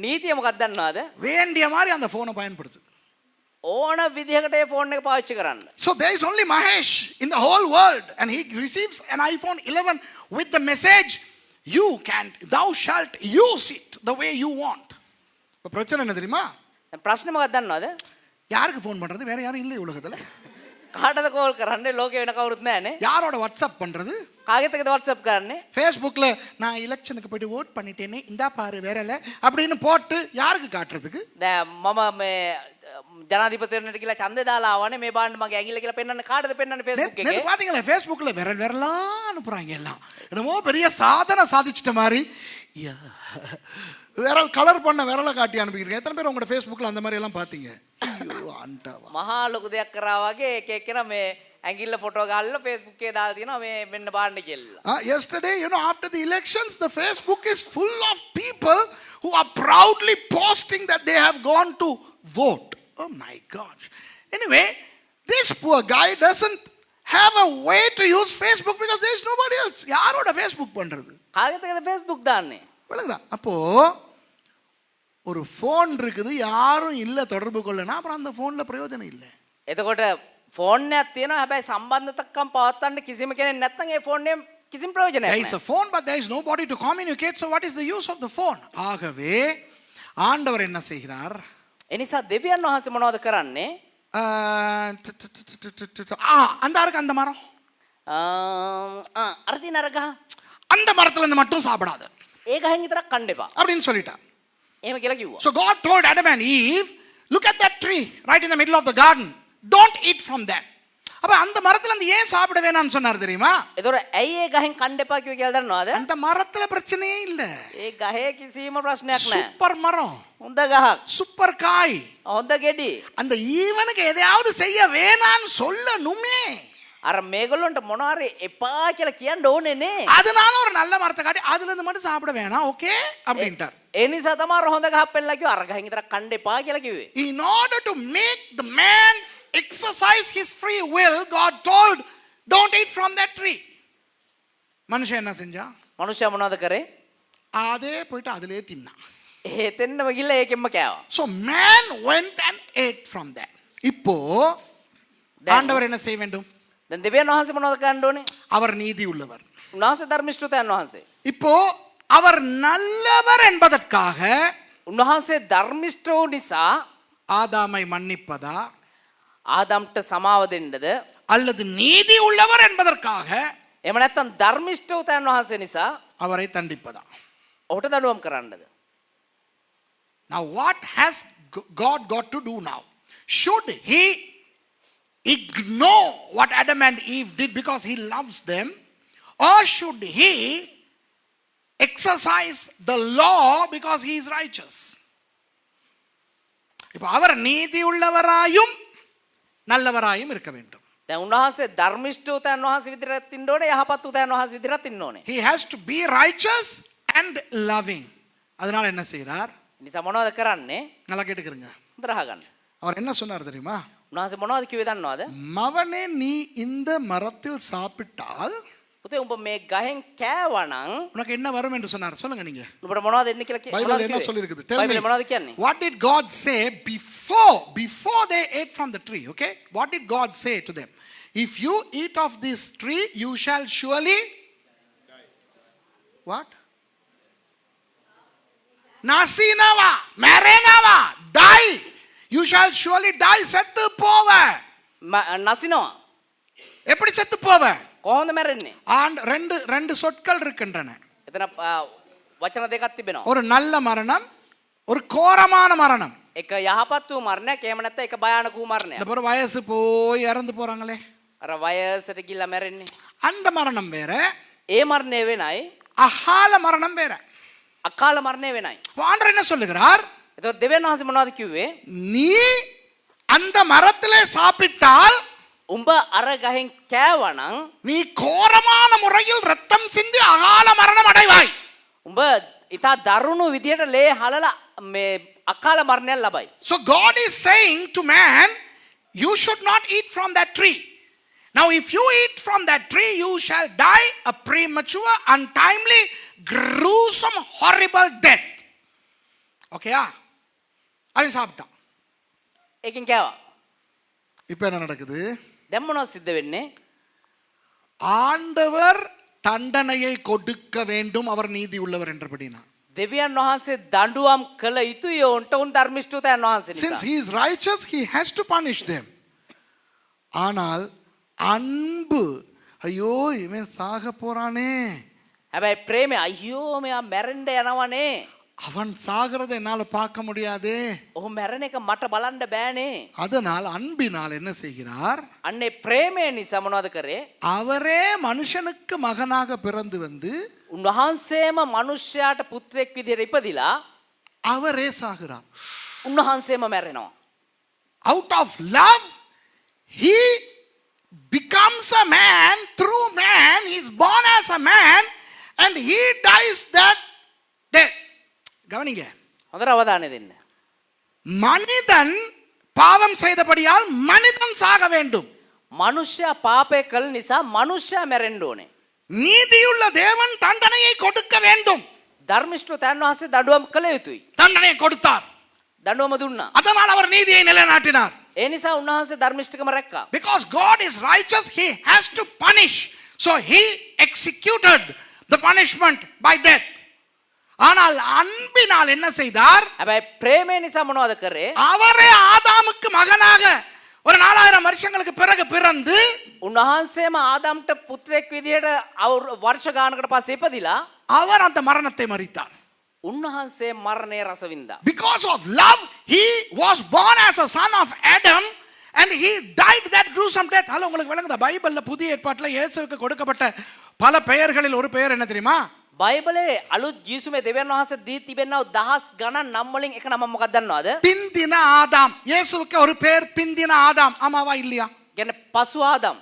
නීතිය මොකක්ද දන්නවද? வேண்டிய மாதிரி அந்த போனை பயன்படுத்து. ඕන විදිහකට ඒ ෆෝන් එක පාවිච්චි කරන්න. So there is only Mahesh in the whole world and he receives an iPhone 11 with the message, thou shalt use it the way you want. இப்ப பிரச்சனை என்ன தெரியுமா? දැන් ප්‍රශ්නේ මොකක්ද දන්නවද? யாருக்கு ஃபோன் பண்றது? வேற யாரும் இல்லை உலகத்துல. කාටද කෝල් කරන්නේ? ලෝකේ වෙන කවුරුත් නැහනේ. யாரோட வாட்ஸ்அப் பண்றது? කාගෙත් එක්කද WhatsApp කරන්නේ? ஃபேஸ்புக்ல நான் எலெக்ஷனுக்கு போய் வோட் பண்ணிட்டேனே இந்தா பாரு வேறல அப்படின்னு போட்டு யாருக்கு காட்டுறதுக்கு? දැන් මම මේ ජනාධිපතිවරණයට කියලා ඡන්දේ දාලා ආවනේ මේ බාන්න මගේ ඇඟිල්ල කියලා පෙන්වන්න කාටද පෙන්වන්නේ Facebook நேத்து එකේ? பாத்தீங்களா ஃபேஸ்புக்ல விரலாம் அனுப்புறாங்க எல்லாம். என்னமோ பெரிய சாதனை சாதிச்சிட்ட மாதிரி விரல் கலர் பண்ண விரலை காட்டி அனுப்பிக்கிறீங்க. எத்தனை பேர் உங்களோட ஃபேஸ்புக்ல அந்த மாதிரி எல்லாம் பாத்தீங்க? ஐயோ ஆண்டவா. මහා ලොකු දෙයක් කරා වගේ එක එක්කෙනා මේ ඇඟිල්ල ෆොටෝ ගාලා Facebook එකේ දාලා තියෙනවා මේ මෙන්න බාන්න කියලා. Yesterday, after the elections, the Facebook is full of people who are proudly posting that they have gone to vote. Oh my gosh. Anyway, this poor guy doesn't have a way to use Facebook because there is nobody else. யாரோட Facebook பண்றது? කාගෙත් එක්කද Facebook දාන්නේ? விளங்குதா? அப்போ ஒரு phone இருக்குது, யாரும் இல்ல தொடர்பு கொள்ளனா அப்புறம் அந்த ஃபோன்ல பிரயோஜனம் இல்லை. එතකොට ෆෝන් එකක් තියෙනවා හැබැයි සම්බන්ධතාවකම් පවත්වන්න කිසිම කෙනෙක් නැත්නම් ඒ ෆෝන් එකෙන් කිසිම ප්‍රයෝජනයක් There is නැහැ. a phone but there is nobody to communicate, so what is the use of the phone? ஆகவே ஆண்டவர் என்ன செய்கிறார்? එනිසා දෙවියන් වහන්සේ මොනවද කරන්නේ? அந்த இருக்கு அந்த மரம், අර තියෙන අර ගහ அந்த மரத்துல இருந்து மட்டும் சாப்பிடாத ඒ ගහෙන් විතරක් කන්න එපා. அப்படின்னு சொல்லிட்டார். එහෙම කියලා කිව්වා. So God told Adam and Eve, look at that tree right in the middle of the garden, don't eat from that. அப்ப அந்த மரத்துல இருந்து ஏன் சாப்பிட வேணாம்னு சொன்னார் தெரியுமா? ඒතොර ඇයි ඒ ගහෙන් කන්න එපා කිව්ව කියලා දන්නවද? அந்த மரத்துல பிரச்சனையே இல்ல. ඒ ගහේ කිසිම ප්‍රශ්නයක් නැහැ. சூப்பர் மரம், හොඳ ගහක්. சூப்பர் காய். හොඳ ගෙඩි. அந்த ஈவனுக்கு எதையாவது செய்ய வேணாம்னு சொல்லணுமே. අර මේගොල්ලන්ට මොනවාරි එපා කියලා කියන්න ඕනේ නේ. அதனால ஒரு நல்ல மரத்தை காட்டி அதுல இருந்து மட்டும் சாப்பிட வேணாம், ஓகே அப்படின்ட்டார். ඒ නිසා තමයි හොඳ ගහක් පෙන්නලා කිව්වා අර ගහෙන් විතරක් කන්න එපා කියලා කිව්වේ. In order to make the man exercise his free will, God told, don't eat from that tree. மனுஷன் என்ன செஞ்சா? මනුෂ්‍යයා මොනවද කරේ? அதே போயிட்டு அதிலே தின்னான். ඒතෙන්නම ගිහලා ඒකෙන්ම කෑවා. So man went and ate from that. இப்போ ஆண்டவர் என்ன செய்ய வேண்டும்? දැන් දෙවියන් වහන්සේ මොනවද කරන්න ඕනේ? அவர் நீதி உள்ளவர். උන්වහන්සේ ධර්මිෂ්ඨයන් වහන්සේ. இப்போ அவர் நல்லவர் என்பதற்காக උන්වහන්සේ ධර්මිෂ්ඨ වූ නිසා ஆதாமை மன்னிப்பதா ආදම්ට සමාව දෙන්නද? அல்லது நீதி உள்ளவர் என்பதற்காக එහෙම නැත්නම් ධර්මිෂ්ඨ වූ තැන් වහන්සේ නිසා அவரை தண்டிப்பதா? ඔහුට දඬුවම් කරන්නද? Now what has God got to do now? Should he ignore what Adam and Eve did because he loves them, or should he exercise the law because he is righteous? இப்போ அவர் நீதி உள்ளவராயும் நல்லவராயும் இருக்க வேண்டும். දැන් උන්වහන්සේ ධර්මිෂ්ඨ වූ තැන් වහන්සේ විදිහට ඉන්න ඕනේ, යහපත් වූ තැන් වහන්සේ විදිහට ඉන්න ඕනේ. He has to be righteous and loving. அதனால என்ன செய்றார்? නිසා මොනවද කරන්නේ? நல்லா கேட்டுக்கிறங்க. හොඳට අහගන්න. அவர் என்ன சொன்னார் தெரியுமா? උන්වහන්සේ මොනවද කිව්වේ දන්නවද? மவனே நீ இந்த மரத்தில் சாப்பிட்டால் පුතේ උඹ මේ ගහෙන් කෑවනම් உனக்கு என்ன வரும் என்று சொன்னார்? சொல்லுங்க நீங்க. උඹට මොනවද එන්නේ කියලා பைபிள் என்ன சொல்லி இருக்குது? Tell me. බයිබලේ මොනවද කියන්නේ? What did God say before they ate from the tree? Okay? What did God say to them? If you eat of this tree, you shall surely die. What? Nasinava, marenava, die. You shall surely die. செத்து போவ. නසිනවා. எப்படி செத்து போவ? කොහොමද මැරෙන්නේ? ரெண்டு சொற்கள் இருக்கின்றன. එතන වචන දෙකක් තිබෙනවා. ஒரு நல்ல மரணம், ஒரு கோரமான மரணம். එක යහපත් වූ මරණයක්, එහෙම නැත්නම් එක භයානක වූ මරණයක්. இந்த வயசு போய் இறந்து போறாங்களே, අර වයසට ගිහිල්ලා මැරෙන්නේ. அந்த மரணம் வேற, ඒ මරණය වෙනයි, அகால மரணம் வேற. අකාල මරණය වෙනයි. ஆண்டவர் என்ன சொல்லுகிறார்? එතකොට දෙවියන් වහන්සේ මොනවද කිව්වේ? நீ அந்த மரத்திலே சாப்பிட்டால் උඹ අර ගහෙන් කෑවනම් நீ கோரமான முறையில் ரத்தம் சிந்தி அகால மரணம் அடைவாய். උඹ ඉතා දරුණු විදියට ලේ හලලා මේ අකාල මරණයක් ලබයි. So God is saying to man, you should not eat from that tree. Now if you eat from that tree, you shall die a premature, untimely, gruesome, horrible death. Okay, அவன் சாப்பிட்டான். ඒකෙන් කෑවා. இப்போ என்ன நடக்குது? දැන් මොනවද සිද්ධ වෙන්නේ? ஆண்டவர் தண்டனையை கொடுக்க வேண்டும், அவர் நீதி உள்ளவர் என்றபடினா. දෙවියන් වහන්සේ දඬුවම් කළ යුතුයි ඔවුන්ට. උන් ධර්මිෂ්ඨතාවයන් වහන්සේ නිසා. Since he is righteous, he has to punish them. ஆனால் அன்பு, ஐயோ இவன் சாக போறானே, හැබැයි ප්‍රේමය අයියෝ මෙයා මැරෙන්න යනවනේ. அவன் சாகிறதை என்னால பார்க்க முடியாதே. ඔහු මැරෙන එක මට බලන්න බෑනේ. அதனால் அன்பினால் என்ன செய்கிறார்? අන්නේ ප්‍රේමය නිසා මොනවද කරේ? அவரே மனுஷனுக்கு மகனாக பிறந்து வந்து උන්වහන්සේම මිනිස්යාට පුත්‍රයෙක් විදිහට ඉපදිලා அவரே சாகிறார். උන්වහන්සේම මැරෙනවා. Out of love, he becomes a man. Through man, he is born as a man and he dies that death. கவனிங்க, හොඳට අවධානය දෙන්න. மனிதன் பாவம் செய்தபடியால் மனிதன் சாக வேண்டும். මිනිස්යා පාපය කළ නිසා මිනිස්යා මැරෙන්න ඕනේ. நீதியுள்ள தேவன் தண்டனையை கொடுக்க வேண்டும். ධර්මිෂ්ඨතාවයන් වහන්සේ දඬුවම් කළ යුතුයි. தண்டனையை கொடுத்தார். දඬුවම දුන්නා. அதனால் அவர் நீதியை நிலைநாட்டினார். ඒ නිසා උන්වහන්සේ ධර්මිෂ්ඨකම රැක්කා. Because God is righteous, he has to punish. So he executed the punishment by death. ஆனால் அன்பினால் என்ன செய்தார்? හැබැයි ප්‍රේමය නිසා මොනවද කරේ? அவரே ஆதாமுக்கு மகனாக ஒரு 4000 வருஷங்களுக்கு பிறகு பிறந்து උන්වහන්සේම ආදම්ට පුත්‍රයෙක් විදිහට වර්ෂ ගානකට පස්සේ ඉපදිලා அவர் அந்த மரணத்தை மரித்தார். උන්වහන්සේ මරණය රස වින්දා. Because of love, he was born as a son of Adam and he died that gruesome death. Hello, உங்களுக்கு விளங்குதா? பைபிள்ல புதிய ஏற்பாட்டில் இயேசுவுக்கு கொடுக்கப்பட்ட பல பெயர்களில் ஒரு பெயர் என்ன தெரியுமா? බයිබලේ අලුත් ජීසුමේ දෙවියන් වහන්සේ දී තිබෙනා දහස් ගණන් නම් වලින් එක නම මොකක්ද දන්නවද? பிந்தின ஆதாம். இயேசுவுக்கு ஒரு பெயர் பிந்தின ஆதாம். ஆமாவா இல்லையா? කියන්නේ පසු Adam.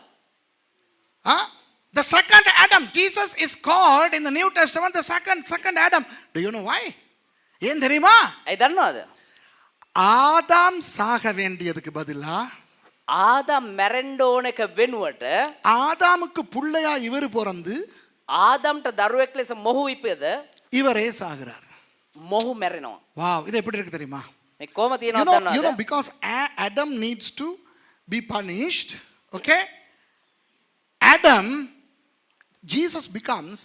The second Adam. Jesus is called in the New Testament the second Adam. Do you know why? ஏன் தெரியுமா? ඇයි දන්නවද? ஆதாம் சாக வேண்டியதுக்கு பதிலா ආදම් මැරෙන්න ඕන එක වෙනුවට ஆதாமுக்கு புள்ளையா இவர் பிறந்து ආදම්ට දරුවෙක් ලෙස මොහු ඉපද இவரே சாகிறார். මොහු මැරෙනවා. வாவ், இது எப்படி இருக்கு தெரியுமா? මේ කොහොම You තියෙනවද know, දන්නවද? because Adam needs to be punished. Okay? Adam, Jesus becomes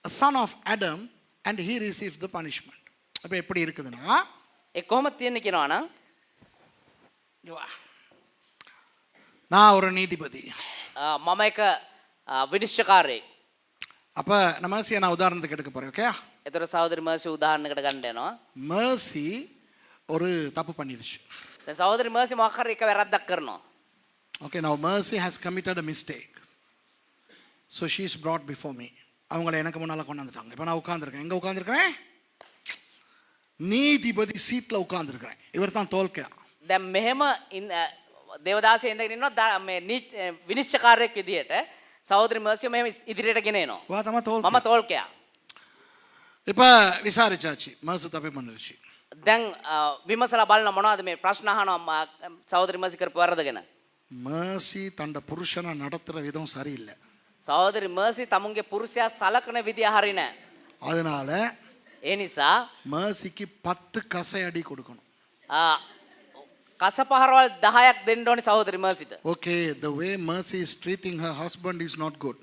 a son of Adam and he receives the punishment. அப்ப எப்படி இருக்குதுன்னா, ඒ කොහොම තියෙන්නේ කියනවා නම් நான் ஒரு நீதிபதி. මම එක විනිශ්චයකාරයෙක්. அப்ப நம்ம நான் உதாரணத்துக்கு எடுக்க போறேன். ஓகே? ඒතර සහෝදරි මර්සි උදාහරණයකට ගන්න යනවා. மர்சி ஒரு தப்பு பண்ணிருச்சு. දැන් සහෝදරි මර්සි මොකක් හරි එක වැරද්දක් කරනවා. Okay, now Mercy has committed a mistake. So she is brought before me. அவங்கள எனக்கு முன்னால கொண்டு வந்துட்டாங்க. இப்போ நான் உட்கார்ந்திருக்கேன். எங்க உட்கார்ந்திருக்கிறேன்? நீதிபதி சீட்ல உட்கார்ந்திருக்கிறேன். இவர் தான் தோல்கையா. දැන් මෙහෙම දේවදාසය ඉඳගෙන ඉන්නවා මේ විනිශ්චයකාරයෙක් විදියට සහෝදරි මර්සිය මෙහෙම ඉදිරියට ගෙන එනවා. வா தமா தோல். මම තෝල්කයා. இப்போ விசாரிச்சாச்சு. மர்சி தப்பு பண்ணிருச்சு. දැන් විමසලා බලන මොනවද මේ ප්‍රශ්න අහනවා සහෝදරි මර්සි කරපු වරද ගැන. மர்சி தண்ட புருஷனை நடத்துற விதம் சரியில்லை. සහෝදරි මර්සි තමුන්ගේ පුරුෂයා සලකන විදිය හරි නැහැ. அதனால ඒ නිසා மர்சிக்கு 10 கசை அடி கொடுக்கணும். කසපහරවල් 10ක් දෙන්න ඕනේ සහෝදරි මර්සිට. Okay, the way Mercy is treating her husband is not good.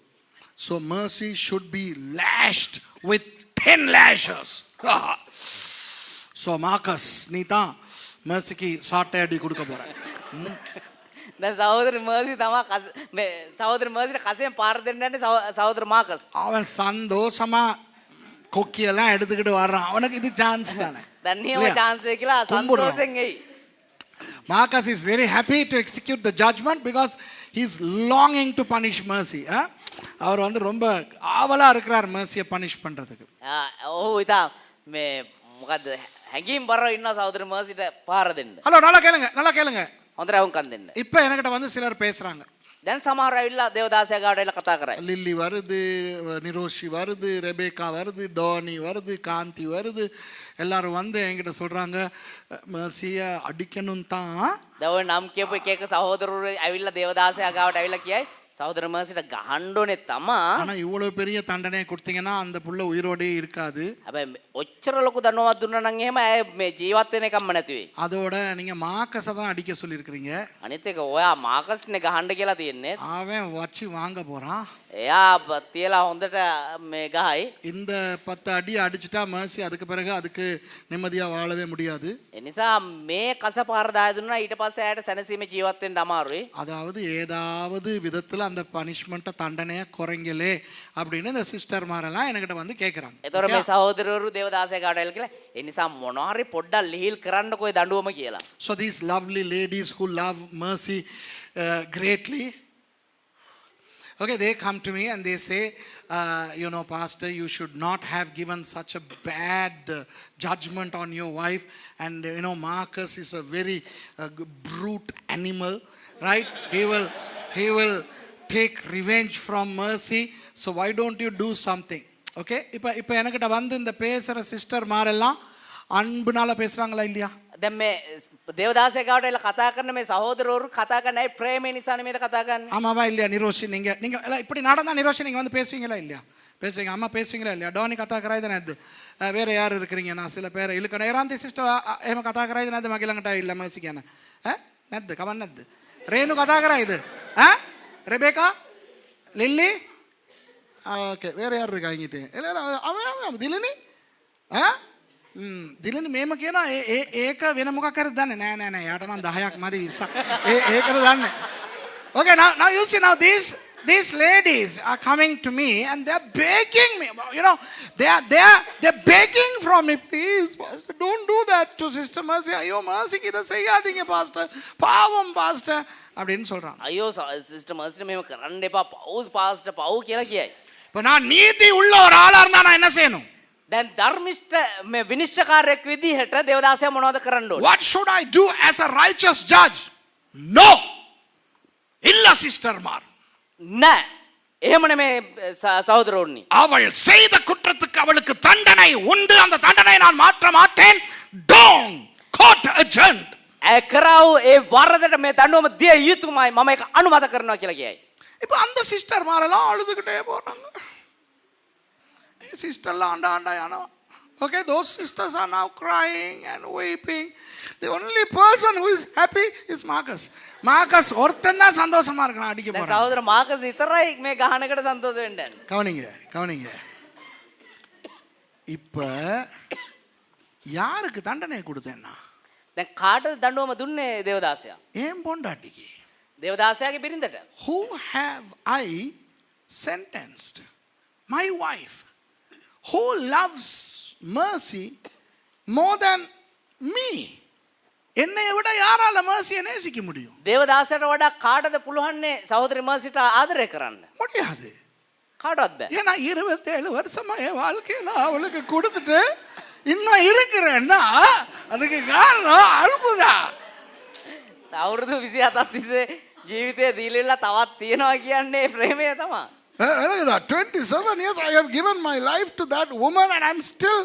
So Mercy should be lashed with 10 lashes. So Marcus, நீ தான் Mercyக்கு சாட்டை அடி கொடுக்க போற. දැන් සහෝදරි මර්සි තමයි මේ සහෝදරි මර්සිට කසෙන් පාර දෙන්න යන්නේ සහෝදර මාකස්. அவன் சந்தோஷமா கொக்கியெல்லாம் எடுத்துக்கிட்டு வர்றான். அவனுக்கு இது சான்ஸ் தானே. දැන් නියම chance එක කියලා සන්තෝෂෙන් එයි. Marcus is very happy to execute the judgment because he is longing to punish Mercy. அவர் வந்து ரொம்ப ஆவலா இருக்கிறார் Mercyயை பனிஷ் பண்றதுக்கு. ඔව් ඉතින් මේ මොකද්ද හැංගීම් බරව ඉන්නවා සහෝදරි මර්සිට පාර දෙන්න. ஹலோ, நல்லா கேளுங்க, நல்லா கேளுங்க. හොඳට වුන් කන් දෙන්න. இப்போ என்கிட்ட வந்து சிலர் பேசுறாங்க. දැන් සමහර ඇවිල්ලා දේවදාසයා ගාවට ඇවිල්ලා කතා කරයි. லில்லி வருது, நிரோஷி வருது, ரெபேக்கா வருது, டோனி வருது, காந்தி வருது. எல்லாரும் வந்து என்கிட்ட சொல்றாங்க மர்சிய அடிக்கணும் தான். දැන් ඔය නම් කියපු එක එක සහෝදරවරු ඇවිල්ලා දේවදාසයා ගාවට ඇවිල්ලා කියයි සහෝදර මර්සිට ගහන්න ඕනේ තමා. ஆனா இவ்வளவு பெரிய தண்டனை கொடுத்தீங்கன்னா அந்த புள்ள உயிரோடே இருக்காது. හැබැයි ඔච්චර ලොකු දඬුවමක් දුන්නා නම් එහෙම ඇය මේ ජීවත් වෙන එකක්ම නැති වෙයි. அதோட நீங்க மார்க்கஸை தான் அடிக்க சொல்லியிருக்கிறீங்க. අනිත් එක ඔයා මාකස්නේ ගහන්න කියලා තියෙන්නේ. அவன் வச்சு வாங்க போறான். එයා තියලා හොඳට මේ ගහයි. இந்த 10 அடி அடிச்சிட்டா மர்சி அதுக்கு பிறகு அதுக்கு நிம்மதியா வாழவே முடியாது. ඒ නිසා මේ කසපාර දාය දුන්නා ඊට පස්සේ ඇයට සැනසීමේ ජීවත් වෙන්න අමාරුයි. அதாவது ஏதாவது விதத்துல அந்த பனிஷ்மெண்ட்டை தண்டனையை குறைங்களே அப்படின்னு இந்த சிஸ்டர் மாரெல்லாம் என்கிட்ட வந்து கேட்குறாங்க. එතකොට මේ සහෝදරවරු දේවදාසයා ගාවට ඇවිල්ලා කියලා ඒ නිසා මොනවා හරි පොඩ්ඩක් ලිහිල් කරන්නකෝ ඒ දඬුවම කියලා. So these lovely ladies who love mercy greatly, okay, they come to me and they say, you know, Pastor, you should not have given such a bad judgment on your wife. And, you know, Marcus is a very brute animal, right? He will take revenge from mercy. So why don't you do something? Okay? இப்போ எனக்கிட்ட வந்து இந்த பேசுகிற sister மாரெல்லாம் அன்புனால பேசுகிறாங்களா இல்லையா? දැන් මේ දේවදාසයා ගාවට ඇවිල්ලා කතා කරන මේ සහෝදරවරු කතා කරන්නේ ඇයි ප්‍රේමේ නිසානේ මේක කතා කරන්නේ. ஆமாவா இல்லையா நிரோஷி? நீங்கள் எல்லாம் இப்படி நடந்தா நிரோஷி நீங்கள் வந்து பேசுவீங்களா இல்லையா? பேசுவீங்க. அம்மா பேசுவீங்களா இல்லையா? டோனி கதா කරයිද නැද්ද? வேறு யார் இருக்கிறீங்க? நான் சில பேரை இழுக்கணும். ඒරන්ති සිස්ටර් එහෙම කතා කරයිද නැද්ද මගේ ළඟට ඇවිල්ලා මර්සි කියන? නැද්ද? කවන්න නැද්ද? රේනු කතා කරයිද? ரெபேக்கா? லில்லி? ஓகே. வேறு யார் இருக்கா இங்கிட்டு? எல்லாரும் திலினி? දිලනි මේම කියනවා ඒක වෙන මොකක් හරි දන්නේ නෑ යාට නම් 10ක් මදි 20ක් ඒකද දන්නේ. Okay, now you see, now these ladies are coming to me and they're begging me, you know, they're begging from me, please pastor, don't do that to sister Mercy. ஐயோ மர்சிக்கு இதை செய்யாதீங்க பாஸ்டர், பாவம் பாஸ்டர் அப்படின்னு சொல்றாங்க. අයියෝ sister මර්සිට මෙහෙම කරන්න එපා පව් පාස්ටර් පව් කියලා කියයි. இப்போ நான் நீதி உள்ள ஒரு ஆளா இருந்தா நான் என்ன செய்யணும்? දැන් ධර්මිෂ්ඨ මේ විනිශ්චයකාරයෙක් විදිහට දේවදාසයා මොනවද කරන්න ඕනේ? What should I do as a righteous judge? No. இல்ல சிஸ்டர் மார். නෑ. එහෙම නෙමේ සහෝදරෝනි. அவள் செய்த குற்றத்துக்கு அவளுக்கு தண்டனை உண்டு. அந்த தண்டனை நான் மாற்ற மாட்டேன். Don't court adjourned. ඇය කරාවු ඒ වරදට මේ දඬුවම දිය යුතුමයි මම ඒක අනුමත කරනවා කියලා කියයි. இப்போ அந்த சிஸ்டர் மாரெல்லாம் அழுதுகிட்டே போறாங்க. சிஸ்டர்லாம் ஆண்டா யானோ. Okay, those sisters are now crying and weeping. The only person who is happy is Marcus. Marcus ஒருத்தன் தான் சந்தோஷமா இருக்கான் அடிக்க போறான். සහෝදර මාකස් විතරයි මේ ගහනකට සන්තෝෂ වෙන්න යන්නේ. கவனிங்க. இப்ப யாருக்கு தண்டனை கொடுத்தேன்னா? දැන් කාටද දඬුවම දුන්නේ දේවදාසයා? ஏன் பொண்டாட்டிக்கு? දේවදාසයාගේ බිරිඳට. Who have I sentenced? My wife, who loves mercy more than me. என்னை விட யாரால mercy நேசிக்க முடியும்? දේවදාසයට වඩා කාටද පුළුවන්නේ සහෝදරි මර්සිට ආදරය කරන්න? முடியாது. කාටවත් බෑ. ஏன்னா 27 வருஷமா என் வாழ்க்கையை நான் அவளுக்கு கொடுத்துட்டு இன்னும் இருக்கிறேன்னா அதுக்கு காரணம் அன்புதா. අවුරුදු 27ක් තිස්සේ ජීවිතේ දීලා තවත් තියනවා කියන්නේ ප්‍රේමය තමයි. 27 years I have given my life to that woman and I'm still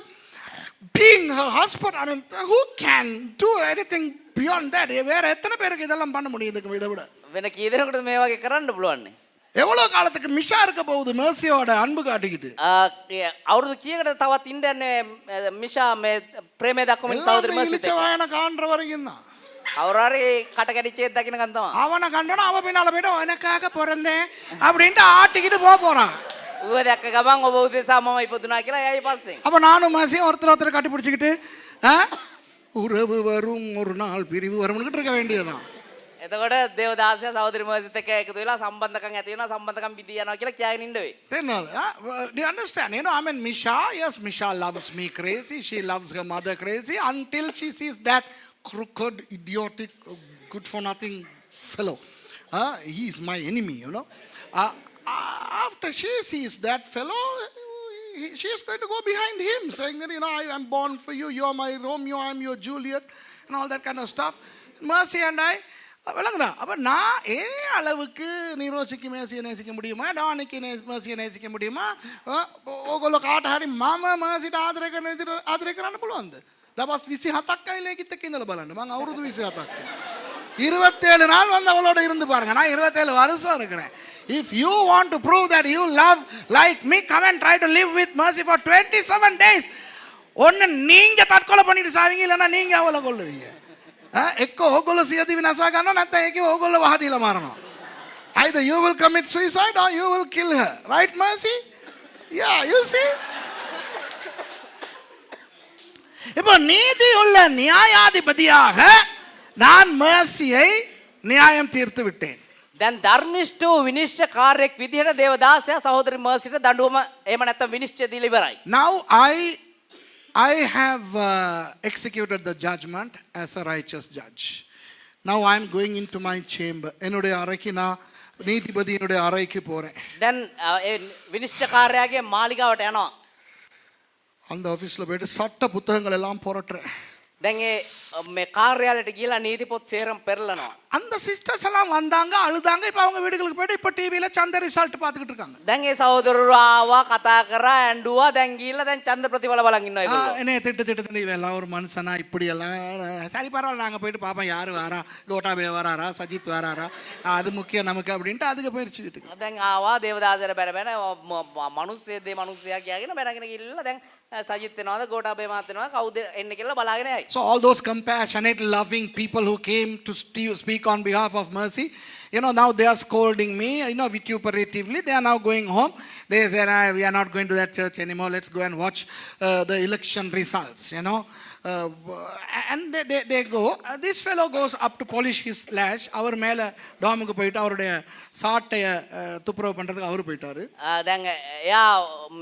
being her husband. I mean, who can do anything beyond that? வேற எத்தனை பேருக்கு இதெல்லாம் பண்ண முடியும் இதுக்கு விட? වෙන කී දෙනෙකුට මේ වගේ කරන්න පුළුවන්නේ? எவ்வளவு காலத்துக்கு மிஷா இருக்க போகுது mercyயோட அன்பு காட்டிக்கிட்டு? අවුරුදු කීයකට තවත් ඉන්න යන්නේ මිෂා මේ ප්‍රේමය දක්වමින් සහෝදරි මර්සිට. வாயன காண்ற வரைக்கும் தான். අවුරාරි කට කැඩිච්චේත් දකින්නකන් තමයි. அவனை கண்டனா அவ பின்னால போய்ட்டு உனக்காக பிறந்தேன் அப்படின்ட்டு ஆட்டிக்கிட்டு போறான். ඌව දැක්ක ගමන් ඔබ උදෙසා මම ඉපදුනා කියලා එයයි පස්සෙන්. அப்ப நானும் மர்சியும் ஒருத்தர் கட்டி பிடிச்சிக்கிட்டு உறவு வரும் ஒரு நாள் பிரிவு வரும்னுக்கிட்டு இருக்க வேண்டியதுதான். එතකොට දේවදාසයා සහෝදරි මර්සිත් එක්ක එකතු වෙලා සම්බන්ධකම් ඇති වෙනවා සම්බන්ධකම් පිටි යනවා කියලා කියගෙන ඉන්න වෙයි. Then do you understand? You know, I mean, Misha loves me crazy. She loves her mother crazy until she sees that crooked, idiotic, good for nothing fellow. He is my enemy, you know. After she sees that fellow, she is going to go behind him saying that, you know, I am born for you, you are my Romeo, I am your Juliet, and all that kind of stuff. Mercy and I விளங்குதா? அப்போ நான் அளவுக்கு நீரோசிக்கு மேசியை நேசிக்க முடியுமா, tonic மேசியை நேசிக்க முடியுமா? ඕගොල්ලෝ කාට හරි මම මර්සිට ආදරය කරන්න පුළුවන්ද? දවස් 27ක් අයිලේ කිත්තක ඉඳලා බලන්න. මම අවුරුදු 27ක්. 27 நாள் வந்து அவளோட இருந்து பாருங்க. நான் 27 வருஷம் இருக்கிறேன். If you want to prove that you love like me, come and try to live with Mercy for 27 days. ஒன்னு நீங்க தற்கொலை பண்ணிட்டு சாவீங்க, இல்லைன்னா நீங்க அவளை கொல்லுவீங்க. එක්ක ඕගොල්ලෝ සියදි විනාශ ගන්නවා, නැත්නම් ඒකේ ඕගොල්ලෝ වහදීලා මාරනවා. Either you will commit suicide or you will kill her. Right, Mercy? Yeah, you see? இப்போ நீதி உள்ள நியாயாதிபதியாக நான் Mercyயை நியாயம் தீர்த்து விட்டேன். දැන් ධර්මිෂ්ඨ වූ විනිශ්චයකාරයෙක් විදිහට දේවදාසයා සහෝදරි මර්සිට දඬුවම එහෙම නැත්නම් විනිශ්චය දීලා ඉවරයි. Now I have executed the judgment as a righteous judge. Now I am going into my chamber. என்னுடைய அறைக்கு நான் நீதிபதியினுடைய அறைக்கு போறேன். දැන් ඒ විනිශ්චයකාරයාගේ මාලිගාවට යනවා. அந்த ஆபீஸ்ல போயிட்டு சட்ட புத்தகங்கள் எல்லாம் புரட்டுறேன். දැන් මේ කාර්යාලයට ගිහලා නීති පොත් සේරම පෙරලනවා. அந்த சிஸ்டர்ஸ் எல்லாம் வந்தாங்க, அழுதாங்க. இப்போ அவங்க வீடுகளுக்கு போயிட்டு இப்போ டிவில சந்த ரிசல்ட் பார்த்துக்கிட்டு இருக்காங்க. දැන් ඒ සහෝදරරු ආවා, කතා කරා, ඇඬුවා. දැන් ගිහලා දැන් ඡන්ද ප්‍රතිඵල බලන් ඉන්නවා ඒගොල්ලෝ. என்னைய திட்டு இவெல்லாம் ஒரு மனுஷனா இப்படி எல்லாம். சரி பரவாயில்ல, நாங்கள் போயிட்டு பாப்போம் யார் வாரா, கோட்டாபே வராரா, சஜித் வராரா, அது முக்கியம் நமக்கு அப்படின்ட்டு அதுக்கு போயிடுச்சுக்கிட்டு. දැන් ආවා දේවදාසට බැන මනුස්සයෙක් මනුස්සයා කියගෙන බැනගෙන ගිහලා දැන් සජිත් වෙනවද, ගෝඨාභය මහත් වෙනවද, කවුද එන්නේ කියලා බලාගෙන යයි. So all those compassionate, loving people who came to speak on behalf of Mercy, now they are scolding me, vituperatively. They are now going home. They said, we are not going to that church anymore. Let's go and watch the election results, and they go. This fellow goes up to polish his slash. அவர் மேல டாமுக்கு போயிட்டு அவருடைய சாட்டைய துப்புரவு பண்றதுக்கு அவர் போயிட்டாரு. දැන් එයා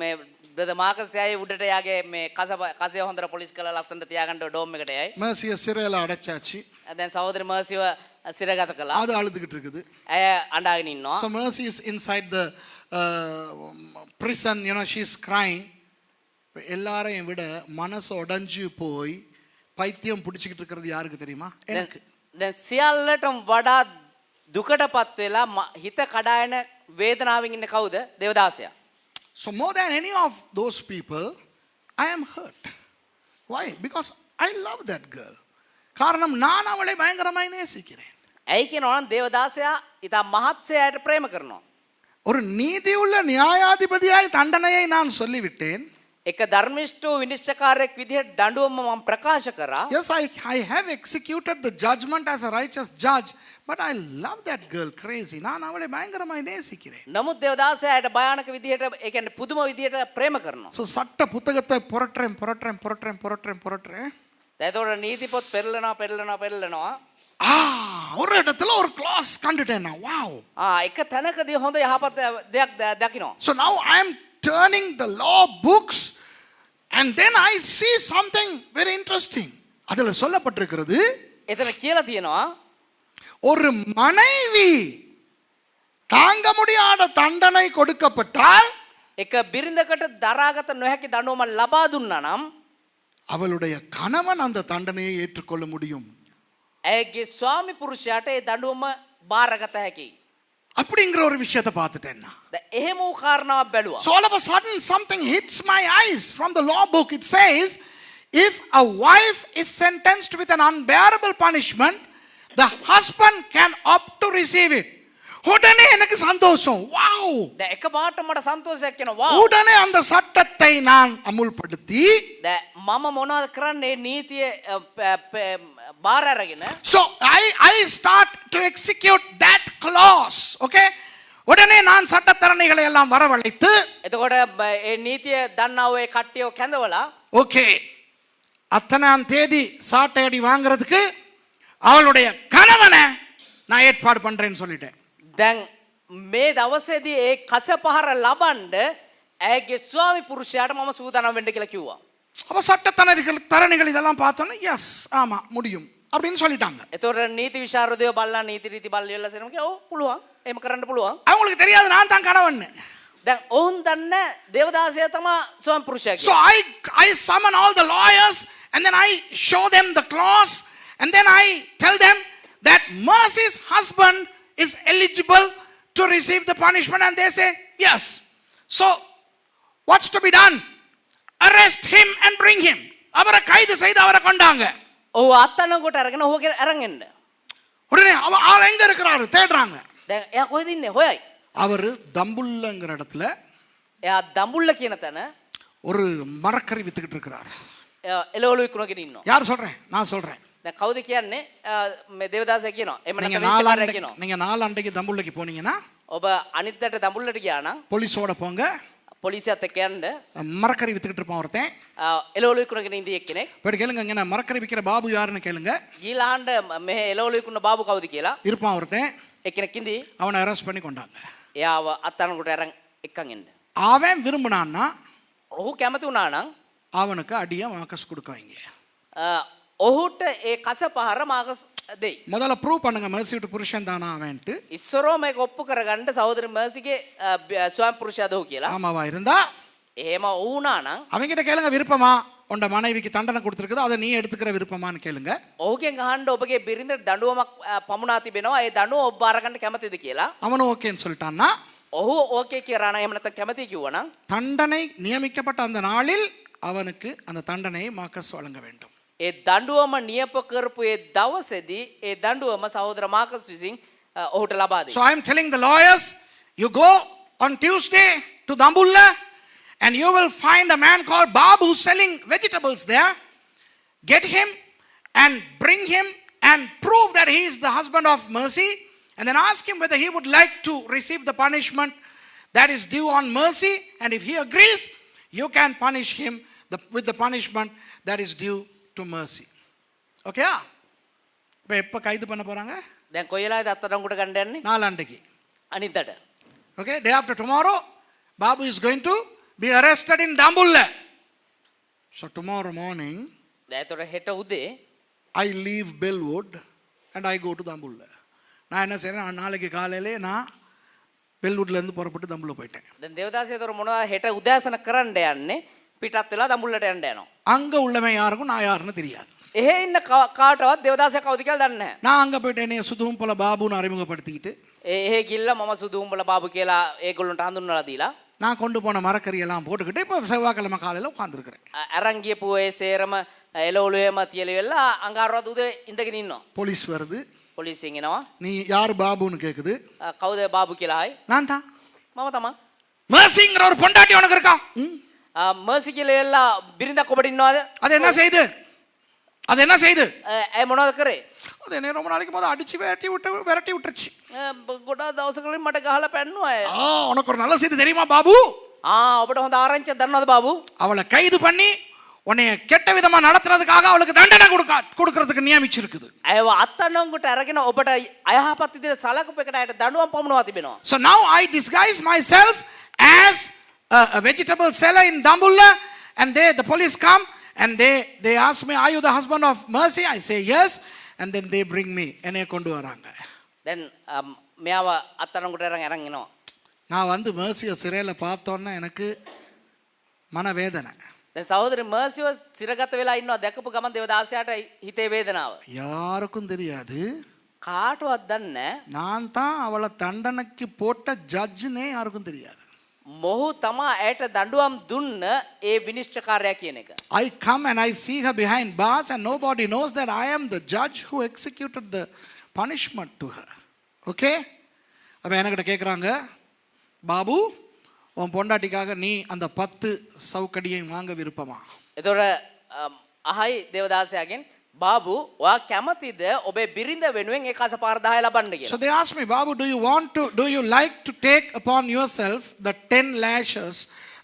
මේ brother markers යයි උඩට යාගේ මේ කසය හොඳට පොලිස් කරලා ලස්සනට තියාගන්න ඩෝම් එකට යයි. Mercy සිරේල අඩச்சாச்சு. දැන් සහෝදரி මර්සිව සිරගත කළා. அது அழுதுகிட்டு இருக்குது. ඇය අඬාගෙන ඉන්නවා. So Mercy is inside the prison, she is crying. எல்லாரையும் விட மனசு உடைஞ்சு போய் பைத்தியம் பிடிச்சிக்கிட்டு இருக்கிறது யாருக்கு தெரியுமா? எனக்கு. දැන් සියල්ලටම වඩා දුකටපත් වෙලා හිත කඩායන වේදනාවෙන් ඉන්නේ කවුද? දේවදාසයා. So more than any of those people, I am hurt. Why? Because I love that girl. காரணம் நான் அவளை பயங்கரமாய் நேசிக்கிறேன். ඇයි කියනවනම් දේවදාසයා ඊට මහත්සයාට ප්‍රේම කරනවා. ஒரு நீதியுள்ள நியாயாதிபதியாய் தண்டனையை நான் சொல்லிவிட்டேன். එක ධර්මිෂ්ඨ වූ විනිශ්චයකාරයෙක් විදිහට දඬුවම මම ප්‍රකාශ කරා. Yes, I have executed the judgment as a righteous judge, but I love that girl crazy. நான் அவளை பயங்கரமாய் நேசிக்கிறேன். නමුත් දේවදාසයාට භයානක විදිහට ඒ කියන්නේ පුදුම විදිහට ප්‍රේම කරනවා. So சட்ட புத்தகத்தை புரட்டுறேன். එතකොට නීති පොත් පෙරලනවා. ஒரு இடத்துல ஒரு கிளாஸ் கண்டுட்டேன் நான். வாவ். එක තැනකදී හොඳ යහපත් දෙයක් දකිනවා. So now I am turning the law books and then I see something very interesting. அதுல சொல்லப்பட்டிருக்கிறது, එතන කියලා තියෙනවා ஒரு மனைவி தாங்க முடியாத தண்டனை கொடுக்கப்பட்டால் එක බිරිඳකට දරාගත නොහැකි දඬුවම ලබා දුන්නා නම් அவளுடைய கணவன் அந்த தண்டனையை ஏற்றுக்கொள்ள முடியும். ඇයගේ ස්වාමි පුරුෂයාට ඒ දඬුවම බාරගත හැකියි. அப்படிங்கிற ஒரு விஷயத்தை பார்த்துட்டேன் நான். එහෙම වූ කාරණාවක් බැලුවා. So all of a sudden something hits my eyes from the law book. It says, if a wife is sentenced with an unbearable punishment, the husband can opt to receive it. உடனே எனக்கு சந்தோஷம். Wow. දැන් එකපාරට මට සන්තෝෂයක් එනවා. Wow. உடனே அந்த சட்டத்தை நான் அமுல்படுத்தி දැන් මම මොනවද කරන්නේ? නීතිය බාර අරගෙන so I start to execute that clause. Okay, உடனே நான் சட்டத்தரணிகளை எல்லாம் வரவழைத்து එතකොට ඒ නීතිය දන්නා ඔය කට්ටියව කැඳවලා ஓகே அத்தனாம் தேதி சாட்டை அடி வாங்குறதுக்கு அவளுடைய கணவனை நான் ஏற்பாடு பண்றேன்னு சொல்லிட்டேன். දැන් මේ දවසේදී ඒ කසපහර ලබන්න ඇයගේ ස්වාමි පුරුෂයාට මම සූදානම් වෙන්න කියලා කිව්වා. அப்ப சட்டத்தரணிகள் இதெல்லாம் பார்த்தோன்னே எஸ் ஆமா முடியும் அப்படின்னு சொல்லிட்டாங்க. එතකොට නීති විශාරදයෝ බලලා නීති රීති බලලා ඉවරලා සෙනම කිව්වා ඔව් පුළුවන් එහෙම කරන්න පුළුවන්. அவங்களுக்கு தெரியாது நான் தான் கணவன். දැන් ඔවුන් දන්න දේවදාසයා තමයි ස්වාමි පුරුෂයා So I summon all the lawyers and then I show them the clause and then I tell them that Mercy's husband is eligible to receive the punishment, and they say yes. So what's to be done? Arrest him and bring him. அவரை கைது செய்து அவரை கொண்டாங்க. ඔහු අත්අඩංගුවට අරගෙන ඔහුගේ අරන් එන්න. உடனே ஆள் எங்க இருக்கிறாரு தேடுறாங்க. දැන් එයා කොහෙද ඉන්නේ? හොයයි. அவர் தம்புள்ளங்கிற இடத்துல එයා දඹුල්ල කියන තැන ஒரு மரக்கறி வித்துக்கிட்டு இருக்கிறார். එළවලු විකුණගෙන ඉන්නවා. யார் சொல்றேன்? நான் சொல்றேன். දැන් කවුද කියන්නේ? මේ දේවදාසයා කියනවා. එහෙම நீங்க නැත්නම් විශ්වාසකාරයා කියනවා. நீங்க 4 அண்டைக்கு தம்புள்ளக்கு போனீங்கன்னா ඔබ අනිද්දාට දඹුල්ලට ගියා නම් போலீஸோட போங்க. පොලිසියත් එක්ක යන්න மரக்கறி வித்துக்கிட்டு இருப்பான் ஒருத்தன். එළවලු විකුණගෙන ඉඳී එක්කෙනෙක්. போய் கேளுங்க இங்க மரக்கறி விக்கிற பாபு யாருன்னு கேளுங்க. ගිලාණ්ඩ මේ එළවලු විකුණන බාබු කවුද කියලා இருப்பான் ஒருத்தன். එක්කෙනෙක් ඉඳී அவனை அரெஸ்ட் பண்ணி கொண்டாங்க. එයාව අත්අඩංගුවට අරන් එක්කන් එන්න. அவன் விரும்பினான்னா ඔහු කැමති වුණා නම් அவனுக்கு அடியா மார்க்கஸ் கொடுக்க வைங்க. ඔහුට ඒ කස පහර මාකස් දෙයි. முதல்ல ப்ரூவ் பண்ணுங்க மெர்சி விட்டு புருஷன் தானா அவன்ட்டு. ඉස්සරෝ මේක ඔප්පු කරගන්න සහෝදரி මර්සිගේ ස්වයං පුරුෂයාද ඔහු කියලා. ஆமாவா இருந்தா එහෙම වුණා නම් அவங்கிட்ட கேளுங்க விருப்பமா உண்ட மனைவிக்கு தண்டனை கொடுத்துருக்குது அதை நீ எடுத்துக்கிற விருப்பமான்னு கேளுங்க. ඔහුගෙන් අහන්න ඔබගේ බිරිඳට දඬුවමක් පමුණා තිබෙනවා. ඒ දඬුවම ඔබ බාර ගන්න කැමතිද කියලා. அவனும் ஓகேன்னு சொல்லிட்டான்னா ඔහු ඕකේ කියලා නම් එහෙම නැත්නම් කැමති කිව්වනම් தண்டனை நியமிக்கப்பட்ட அந்த நாளில் அவனுக்கு அந்த தண்டனையை மார்க்கஸ் வழங்க வேண்டும். ඒ දඬුවම නියප කරපු ඒ දවසේදී ඒ දඬුවම සහෝදර මාකස් විසින් ඔහුට ලබා දෙයි. So I am telling the lawyers, you go on Tuesday to Dambulla and you will find a man called Babu selling vegetables there. Get him and bring him and prove that he is the husband of Mercy, and then ask him whether he would like to receive the punishment that is due on Mercy, and if he agrees, you can punish him with the punishment that is due to Mercy. Okay? இப்போ எப்போ கைது பண்ண போறாங்க? දැන් කොයි වෙලාවද අත්අඩංගුවට ගන්න යන්නේ? 4 அண்டைக்கு. අනිද්දාට. Okay, day after tomorrow, Babu is going to be arrested in Dambulla. So tomorrow morning, දැන් ඒතර හෙට උදේ I leave Bellwood and I go to Dambulla. நான் என்ன செய்றேன், நாளைக்கு காலையிலே நான் பெல்வுட்ல இருந்து புறப்பட்டு தம்புள்ள போயிட்டேன். දැන් දේවදාසයතර මොනවද හෙට උදෑසන කරන්න යන්නේ? පිටත් වෙලා දඹුල්ලට යන්න යනවා. அங்க உள்ளவன் யாருக்கும் நான் யாருன்னு தெரியாது. එහෙ ඉන්න කාටවත් දේවදාසයා කවුද කියලා දන්නේ නැහැ. நான் அங்க போயிட்டு என்னைய சுதுவும் போல பாபுன்னு அறிமுகப்படுத்திக்கிட்டு එහෙ ගිල්ල මම සුදුම්බල බාබු කියලා ඒගොල්ලන්ට හඳුන්වලා දීලා நான் கொண்டு போன மரக்கறி எல்லாம் போட்டுக்கிட்டு இப்போ செவ்வாய்க்கிழமை காலையில் உட்காந்துருக்கிறேன். අරන් ගියපු ඒ සේරම එළවලු එහෙම තියලා වෙලා අඟහරුවාද උදේ ඉඳගෙන ඉන්නවා. போலீஸ் வருது. පොලිසියෙන් එනවා. நீ யார் பாபுன்னு கேட்குது. කවුද බාබු කියලා ආයි. நான் தான். මම තමයි. மேர்சிங்கிற ஒரு பொண்டாட்டி உனக்கு இருக்கா? මර්සි කියලා වෙලා බිරිඳක් ඔබට ඉන්නවද? அது என்ன செய்து? அது என்ன செய்து? ඇයි මොනවද කරේ? அது என்ன ரொம்ப நாளைக்கு போது அடிச்சு விரட்டி விட்டுருச்சு. ගොඩාක් දවසකලින් මට ගහලා පැන්නුවා. உனக்கு ஒரு நல்ல செய்தி தெரியுமா பாபு? ඔබට හොඳ ආරංචියක් දන්නවද බාබු? அவளை கைது பண்ணி உன்னை கெட்ட விதமா நடத்துறதுக்காக அவளுக்கு தண்டனை கொடுக்கிறதுக்கு நியமிச்சிருக்குது. ඇයව අත්අඩංගුවට අරගෙන ඔබට අයහපත් විදිහට සලකපු එකට අයට දඬුවම් පමුණවා තිබෙනවා. So now I disguise myself as a vegetable seller in Dambulla, and the police come and they ask me, are you the husband of Mercy? I say yes, and then they bring me. என்னைய கொண்டு வராங்க. Then මෙයාව අත්අඩංගුවට අරන් එනවා. நான் வந்து Mercyயை சிறையில் பார்த்தோன்னே எனக்கு மனவேதனை. දැන් සහෝදරි මර්සිව සිරගත වෙලා ඉන්නවා දැකපු ගමන් දේවදාසයාට හිතේ වේදනාව. யாருக்கும் தெரியாது. කාටවත් දන්නේ නැහැ. நான் தான் அவளை தண்டனைக்கு போட்ட ஜட்ஜ்னே யாருக்கும் தெரியாது. මොහු තමා ඇයට දඬුවම් දුන්න ඒ විනිශ්චයකාරයා කියන එක. I come and I see her behind bars and nobody knows that I am the judge who executed the punishment to her. Okay? அப்ப என்கிட்ட கேக்குறாங்க, பாபு உன் பொண்டாட்டிக்காக நீ அந்த 10 சவுக்கடியை வாங்க விருப்பமா? එතකොට අහයි දේවදාසයාගෙන් බාබු ඔයා කැමතිද ඔබේ බිරිඳ වෙනුවෙන් ඒ කස පාර 10 ලබන්න කියලා. So they asked me, Babu, do you like to take upon yourself the 10 lashes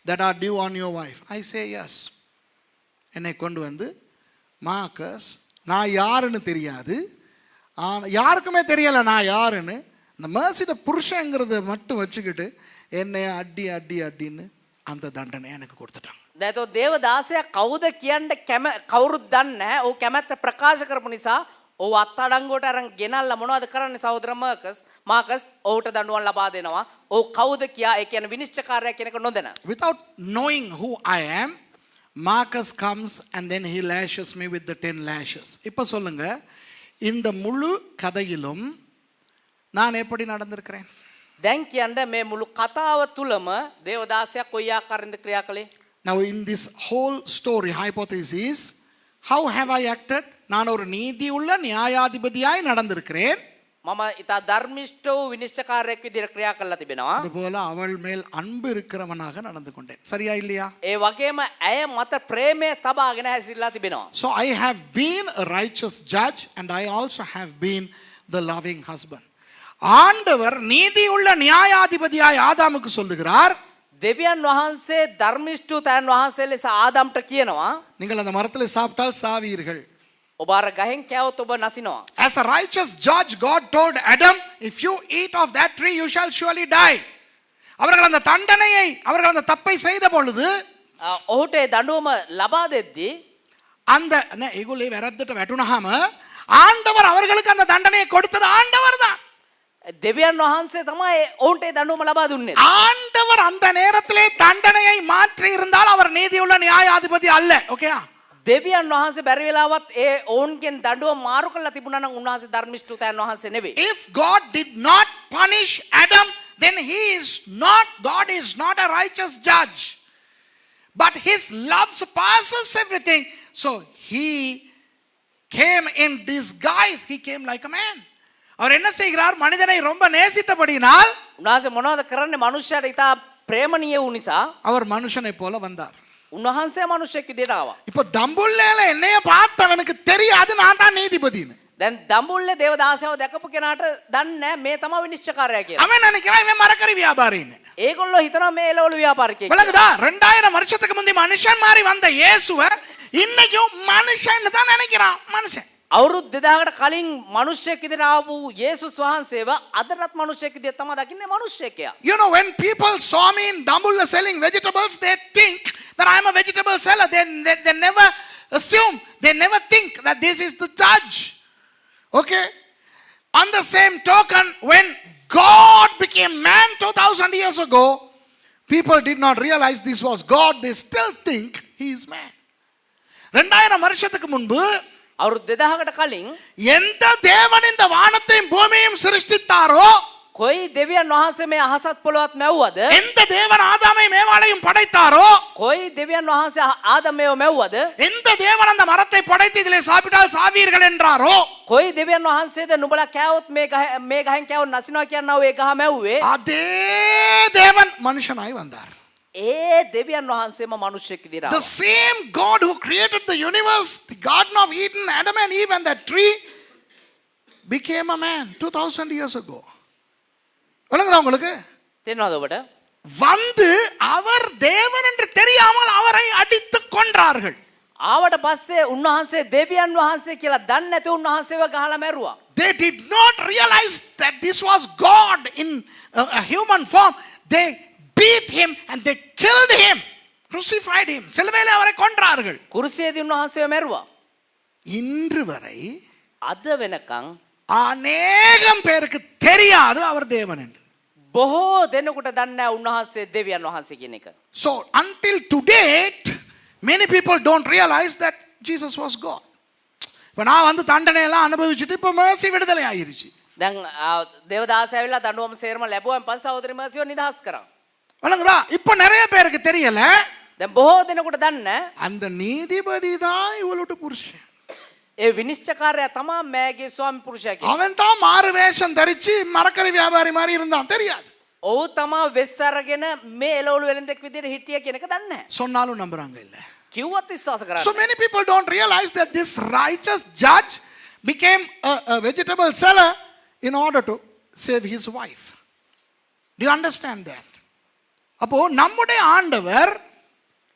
that are due on your wife? I say yes. என்னை கொண்டு வந்து மார்க்கஸ், நான் யாருன்னு தெரியாது, யாருக்குமே தெரியல நான் யாருன்னு, இந்த மர்சியோட புருஷங்கிறத மட்டும் வச்சுக்கிட்டு என்னை அடின்னு அந்த தண்டனை எனக்கு கொடுத்துட்டாங்க. දැන් දේවදාසයා කවුද කියන්න කවුරුත් දන්නේ නැහැ. ඔහු කැමැත්ත ප්‍රකාශ කරපු නිසා ඔහු අත්අඩංගුවට අරන් ගෙනල්ලා මොනවද කරන්නේ සහෝදර මාකස් ඔහුට දඬුවම් ලබා දෙනවා. ඔහු කවුද කියා ඒ කියන්නේ විනිශ්චයකාරයා කෙනෙක් නොදැන. Without knowing who I am, Marcus comes and then he lashes me with the 10 lashes. இப்போ சொல்லுங்க, இந்த முழு கதையிலும் நான் எப்படி நடந்திருக்கிறேன்? දැන් කියන්න මේ මුළු කතාව තුලම දේවදාසයා කොයි ආකාරයෙන්ද ක්‍රියා කළේ? Now in this whole story hypothesis, how have I acted? நான் ஒரு நீதியுள்ள நியாயாதிபதியாய் நடந்திருக்கிறேன். මම ඉතා ධර්මිෂ්ඨ වූ විනිශ්චයකාරයෙක් විදිහට ක්‍රියා කරලා තිබෙනවා. அதுபோல அவள் மேல் அன்பு இருக்கிறவனாக நடந்து கொண்டேன். சரியா இல்லையா? ඒ වගේම ඇය මත ප්‍රේමය තබාගෙන හැසිරලා තිබෙනවා. So I have been a righteous judge and I also have been the loving husband. ஆண்டவர் நீதியுள்ள நியாயாதிபதியாய் ஆதாமுக்கு சொல்லுகிறார். දෙවියන් වහන්සේ ධර්මිෂ්ඨ තෑන් වහන්සේ ලෙස ආදම්ට කියනවා. நீங்கள் அந்த மரத்தில் சாப்பிட்டால் சாவீர்கள். ඔබ අර ගහෙන් කෑවොත් ඔබ නසිනවා. As a righteous judge, God told Adam, if you eat of that tree, you shall surely die. அவர்கள் அந்த தண்டனையை, அவர்கள் அந்த தப்பை செய்த பொழுது ඔහුට ඒ දඬුවම ලබා දෙද්දී அந்த ඒගොල්ලේ වැරද්දට වැටුනහම ஆண்டவர் அவர்களுக்கு அந்த தண்டனையை கொடுத்தது ஆண்டவர் தான். දෙවියන් වහන්සේ තමයි ඔවුන්ට ඒ දඬුවම ලබා දුන්නේ. ஆண்டவர் அந்த நேரத்திலே தண்டனையை மாற்றி இருந்தால் அவர் நீதியுள்ள நியாயாதிபதி அல்ல. ஓகேயா? දෙවියන් වහන්සේ බැරි වෙලාවත් ඒ ඔවුන්ගෙන් දඬුවම මාරු කරලා තිබුණා නම් උන්වහන්සේ ධර්මිෂ්ඨ තෑන් වහන්සේ නෙවෙයි. If God did not punish Adam, then God is not a righteous judge. But his love surpasses everything. So he came in disguise. He came like a man. அவர் என்ன செய்கிறார்? மனிதனை ரொம்ப நேசித்தபடியினால் උන්වහන්සේ මොනවද කරන්නේ? මනුෂ්‍යයට ඉතා ප්‍රේමණීය වූ නිසා அவர் மனுஷனை போல வந்தார். උන්වහන්සේ මනුෂ්‍යෙක් විදිහට ආවා. இப்போ தம்புள்ளேல என்னைய பார்த்தவனுக்கு தெரியாது நான் தான் நீதிபதின்னு. දැන් දඹුල්ලේ දේවදාසයව දැකපු කෙනාට දන්නේ නැහැ මේ තමයි විනිශ්චයකාරයා කියලා. அவன் நினைக்கிறான் இவன் மரக்கறி வியாபாரின்னு. ඒගොල්ලෝ හිතනවා මේ එළවලු ව්‍යාපාරිකයෙක්. விளங்குதா? 2000 வருஷத்துக்கு முந்தி மனுஷன் மாதிரி வந்த இயேசுவ இன்னைக்கும் மனுஷன்னு தான் நினைக்கிறான். மனுஷன் අවුරුදු 2000කට කලින් මිනිස්සෙක් විදිහට ආපු යේසුස් වහන්සේව අදටත් මිනිස්සෙක් විදිහට තමයි දකින්නේ මිනිස්සෙක්යා. You know, when people saw me in Dambulla selling vegetables, they think that I am a vegetable seller. They never assume, they never think that this is the judge. Okay? On the same token, when God became man 2000 years ago, people did not realize this was God. They still think he is man. 2000 வருஷத்துக்கு முன்பு අවුරුදු 2000කට කලින් எந்த தேவன் இந்த வானத்தையும் பூமியையும் சிருஷ்டித்தாரோ, කොයි දෙවියන් වහන්සේ මේ අහසත් පොළොවත් මැව්වද? எந்த தேவன் ஆதாமையும் ஏவாளையும் படைத்தாரோ, කොයි දෙවියන් වහන්සේ ආදමයව මැව්වද? எந்த தேவன் அந்த மரத்தை படைத்து இதிலே சாப்பிட்டால் சாவீர்கள் என்றாரோ, කොයි දෙවියන් වහන්සේද නුඹලා කෑවොත් මේ ගහෙන් කෑවොත් නසිනවා කියනවා ඒ ගහ මැව්වේ? அதே தேவன் மனுஷனாய் வந்தார். ඒ දෙවියන් වහන්සේම මිනිස්සෙක් විදිහට The same God who created the universe, the Garden of Eden, Adam and Eve and that tree, became a man 2000 years ago. விளங்குதா உங்களுக்கு? තේරෙනවද ඔබට? வந்து அவர் தேவன் என்று தெரியாமல் அவரை அடித்துக் கொன்றார்கள். ආවට පස්සේ උන්වහන්සේ දෙවියන් වහන්සේ කියලා දන්නේ නැතුව උන්වහන්සේව ගහලා මැරුවා. They did not realize that this was God in a human form. They beat him and they killed him, crucified him. சிலுவையிலே அவரை கொன்றார்கள். කුරුසියේදී උන්වහන්සේව මැරුවා. இன்று வரை අද වෙනකන් அநேகம் பேருக்கு தெரியாது அவர் தேவன் என்று. බොහෝ දෙනෙකුට දන්නේ නැහැ උන්වහන්සේ දෙවියන් වහන්සේ කියන එක. So until today, many people don't realize that Jesus was God. இப்ப நான் வந்து தண்டனை எல்லாம் அனுபவிச்சுட்டு இப்ப mercy விடுதலை ஆயிருச்சு. දැන් දේවදාස ඇවිල්ලා දඬුවම සේරම ලැබුවාන් පස්සේ සහෝදරි මර්සිව නිදහස් කරා. வணங்குதா? இப்ப நிறைய பேருக்கு தெரியல, දැන් බොහෝ දෙනෙකුට දන්නේ அந்த நீதிபதி தான் இவளோட புருஷன். ඒ විනිශ්චයකාරයා තමයි මෑගේ ස්වාමි පුරුෂයා කියන්නේ. அவன் தான் மாறு வேஷம் தரிச்சு மரக்கறி வியாபாரி மாதிரி இருந்தான், தெரியாது. ඔව් තමයි වෙස් අරගෙන මේ එළවලු වෙලෙන්දෙක් විදිහට හිටිය කියන එක දන්නේ නැහැ. சொன்னாலும் நம்புறாங்க இல்ல. කිව්වත් විශ්වාස කරන්නේ. So many people don't realize that this righteous judge became a vegetable seller in order to save his wife. Do you understand that? அப்போ நம்முடைய ஆண்டவர்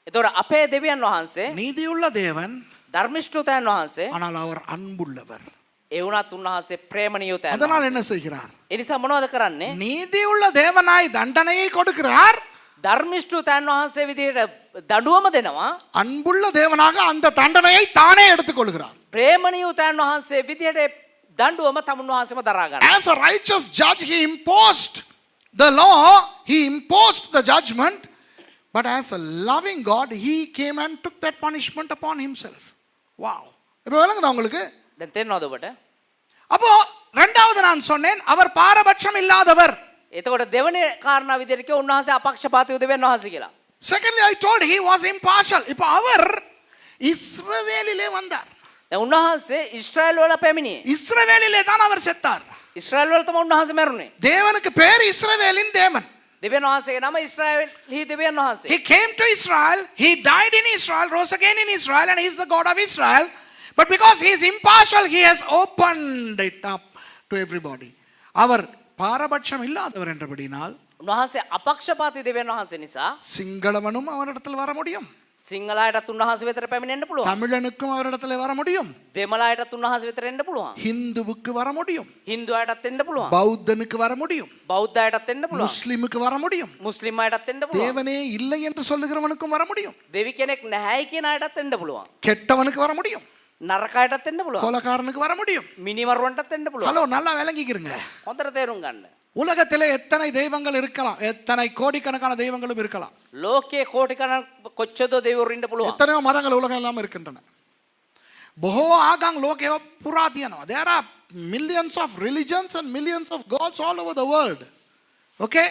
ඒතොර අපේ දෙවියන් වහන්සේ நீதியுள்ள தேவன், ධර්මිෂ්ඨතයන් වහන්සේ, ஆனால் அவர் அன்புள்ளவர். ඒ වුණත් උන්වහන්සේ ප්‍රේමණීයතයන්. அதனால் என்ன செய்கிறார்? ඒ නිසා මොනවද කරන්නේ? நீதியுள்ள தேவனாய் தண்டனையை கொடுக்கிறார், ධර්මිෂ්ඨතයන් වහන්සේ විදිහට දඬුවම දෙනවා. அன்புள்ள தேவனாக அந்த தண்டனையை தானே எடுத்துக்கொள்கிறார். ප්‍රේමණීයතයන් වහන්සේ විදිහට දඬුවම තමුන් වහන්සේම දරා ගන්නවා. As a righteous judge, he imposed the law, he imposed the judgment, but as a loving God, he came and took that punishment upon himself. Wow. இப்போ விளங்குதா உங்களுக்கு? දැන් තේරෙනවද ඔබට? அப்போ இரண்டாவது நான் சொன்னேன் அவர் பாரபட்சம் இல்லாதவர். එතකොට දෙවනේ කාරණා විදිහට කිව්ව උන්වහන්සේ අපක්ෂපාතී උදෙවියන් වහන්සේ කියලා. Secondly, I told he was impartial. இப்போ அவர் இஸ்ரவேலிலே வந்தார். දැන් උන්වහන්සේ ඊශ්‍රායල් වල පැමිණියේ. இஸ்ரவேலிலே தான் அவர் செத்தார். ඊශ්‍රායල් වල තමයි උන්වහන්සේ මැරුණේ. தேவனுக்கு பேர் இஸ்ரவேலின் தேவன். දෙවියන් වහන්සේගේ නම ඊශ්‍රායල් දෙවියන් වහන්සේ. He came to Israel, he died in Israel, rose again in Israel, and he is the God of Israel. But because he is impartial, he has opened it up to everybody. அவர் பாரபட்சம் இல்லாதவர் என்றபடினால் උන්වහන්සේ අපක්ෂපාතී දෙවියන් වහන්සේ නිසා சிங்களவனும் அவரிடத்தில் வர முடியும், සිංහලයටත් උන්වහන්සේ වෙතට පැමිණෙන්න පුළුවන්. தமிழனுக்கும் அவரிடத்தில் வர முடியும், දෙමළයටත් උන්වහන්සේ වෙතට එන්න පුළුවන්. ஹிந்துவுக்கு வர முடியும், හින්දුවයටත් එන්න පුළුවන්. பௌத்தனுக்கு வர முடியும், බෞද්ධයටත් එන්න පුළුවන්. முஸ்லிமுக்கு வர முடியும், මුස්ලිම් අයටත් එන්න පුළුවන්. தேவனே இல்லை என்று சொல்லுகிறவனுக்கும் வர முடியும், දෙවි කෙනෙක් නැහැයි කියන අයටත් එන්න පුළුවන්. கெட்டவனுக்கு வர முடியும், නරකයටත් එන්න පුළුවන්. கொலைக்காரனுக்கு வர முடியும். මිනිමරුවන්ටත් එන්න පුළුවන්. ஹலோ, நல்லா விளங்கிக்கிறங்க. හොඳට තේරුම් ගන්න. உலகத்திலே எத்தனை தெய்வங்கள் இருக்கலாம், எத்தனை கோடிக்கணக்கான தெய்வங்களும் இருக்கலாம், ලෝකයේ කෝටි ගණන් කොච්චරද දෙවිවරු ඉන්න පුළුවන්. எத்தனையோ மதங்கள் உலகம் எல்லாம் இருக்கின்றன. බොහෝ ආගම් ලෝකේ පුරා තියෙනවා. There are millions of religions and millions of gods all over the world. Okay?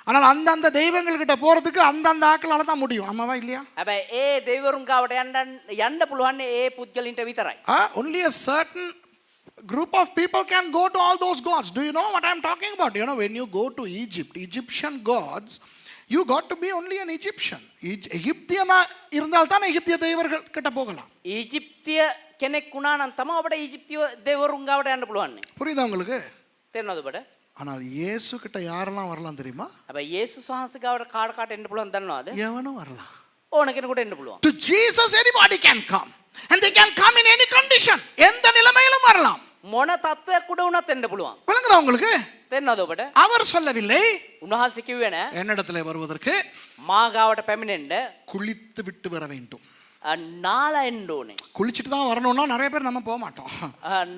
ஆனால் அந்தந்த தெய்வங்கள் கிட்ட போறதுக்கு அந்தந்த ஆட்களால தான் முடியும். ஆமாவா இல்லையா? හැබැයි ඒ දෙවිවරුන් ගාවට යන්න පුළුවන් ඒ පුද්ගලින්ට විතරයි. Only a certain group of people can go to all those gods. Do you know what I'm talking about? You know, when you go to Egypt, Egyptian gods, you got to be only an Egyptian. எகிப்தியனா இருந்தால் தான் எகிப்திய தெய்வர்கள் கிட்ட போகலாம். ඊජිප්තිය කෙනෙක් වුණා නම් තමයි අපිට ඊජිප්තිය දෙවිවරුන් ගාවට යන්න පුළුවන්. புரியுதா உங்களுக்கு? තේරෙනවද ඔබට? ஆனால் இயேசு கிட்ட யாரெல்லாம் வரலாம் தெரியுமா? හැබැයි යේසුස් වහන්සේ ගාවට කාට එන්න පුළුවන් දන්නවද? எவனும் வரலாம். ඕන කෙනෙකුට එන්න පුළුවන්. To Jesus anybody can come, and they can come in any condition. எந்த நிலைமையிலும் வரலாம். මොන තත්වයක් උඩ වුණත් එන්න පුළුවන්. விளங்குதா உங்களுக்கு? තේරෙනවද ඔබට? அவர் சொல்லவில்லை උන්වහන්සේ කිව්වේ නෑ என்னிடத்திலே வருவதற்கு මා ගාවට පැමිණෙන්න குளித்து விட்டு வர வேண்டும். නාලා එන්න ඕනේ. குளிச்சிட்டு தான் வரணும்னா நிறைய பேர் நம்ம போக மாட்டோம்.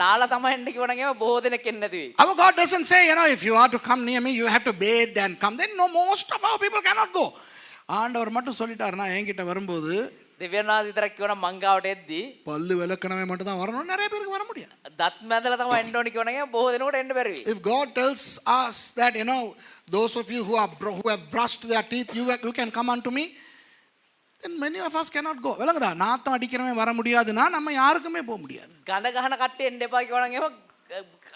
නාලා තමයි එන්න කිව්වනම් ඒව බොහෝ දෙනෙක් එන්නේ නැති වෙයි. Our God doesn't say, you know, if you are to come near me, you have to bathe and come. Then no, most of our people cannot go. ஆண்டவர் மட்டும் சொல்லிட்டாருன்னா என்கிட்ட வரும்போது දෙවියන් වහන්සේ විතරක් කියවනම් මං ගාවට එද්දී பல்லு விளக்கணவே மட்டும் தான் வரணும், நிறைய பேருக்கு வர முடியாது. දත් මැදලා තමයි එන්න ඕනේ කියවනම් ඒව බොහෝ දෙනෙකුට එන්න බැරි වෙයි. If God tells us that, you know, those of you who have brushed their teeth, you can come unto me, then many of us cannot go. விளங்குதா? நாத்தம் அடிக்கிறவன் வர முடியாதுன்னா நம்ம யாருக்குமே போக முடியாது. ගඳ ගහන කට්ටිය එන්න එපා කියවනම් ඒව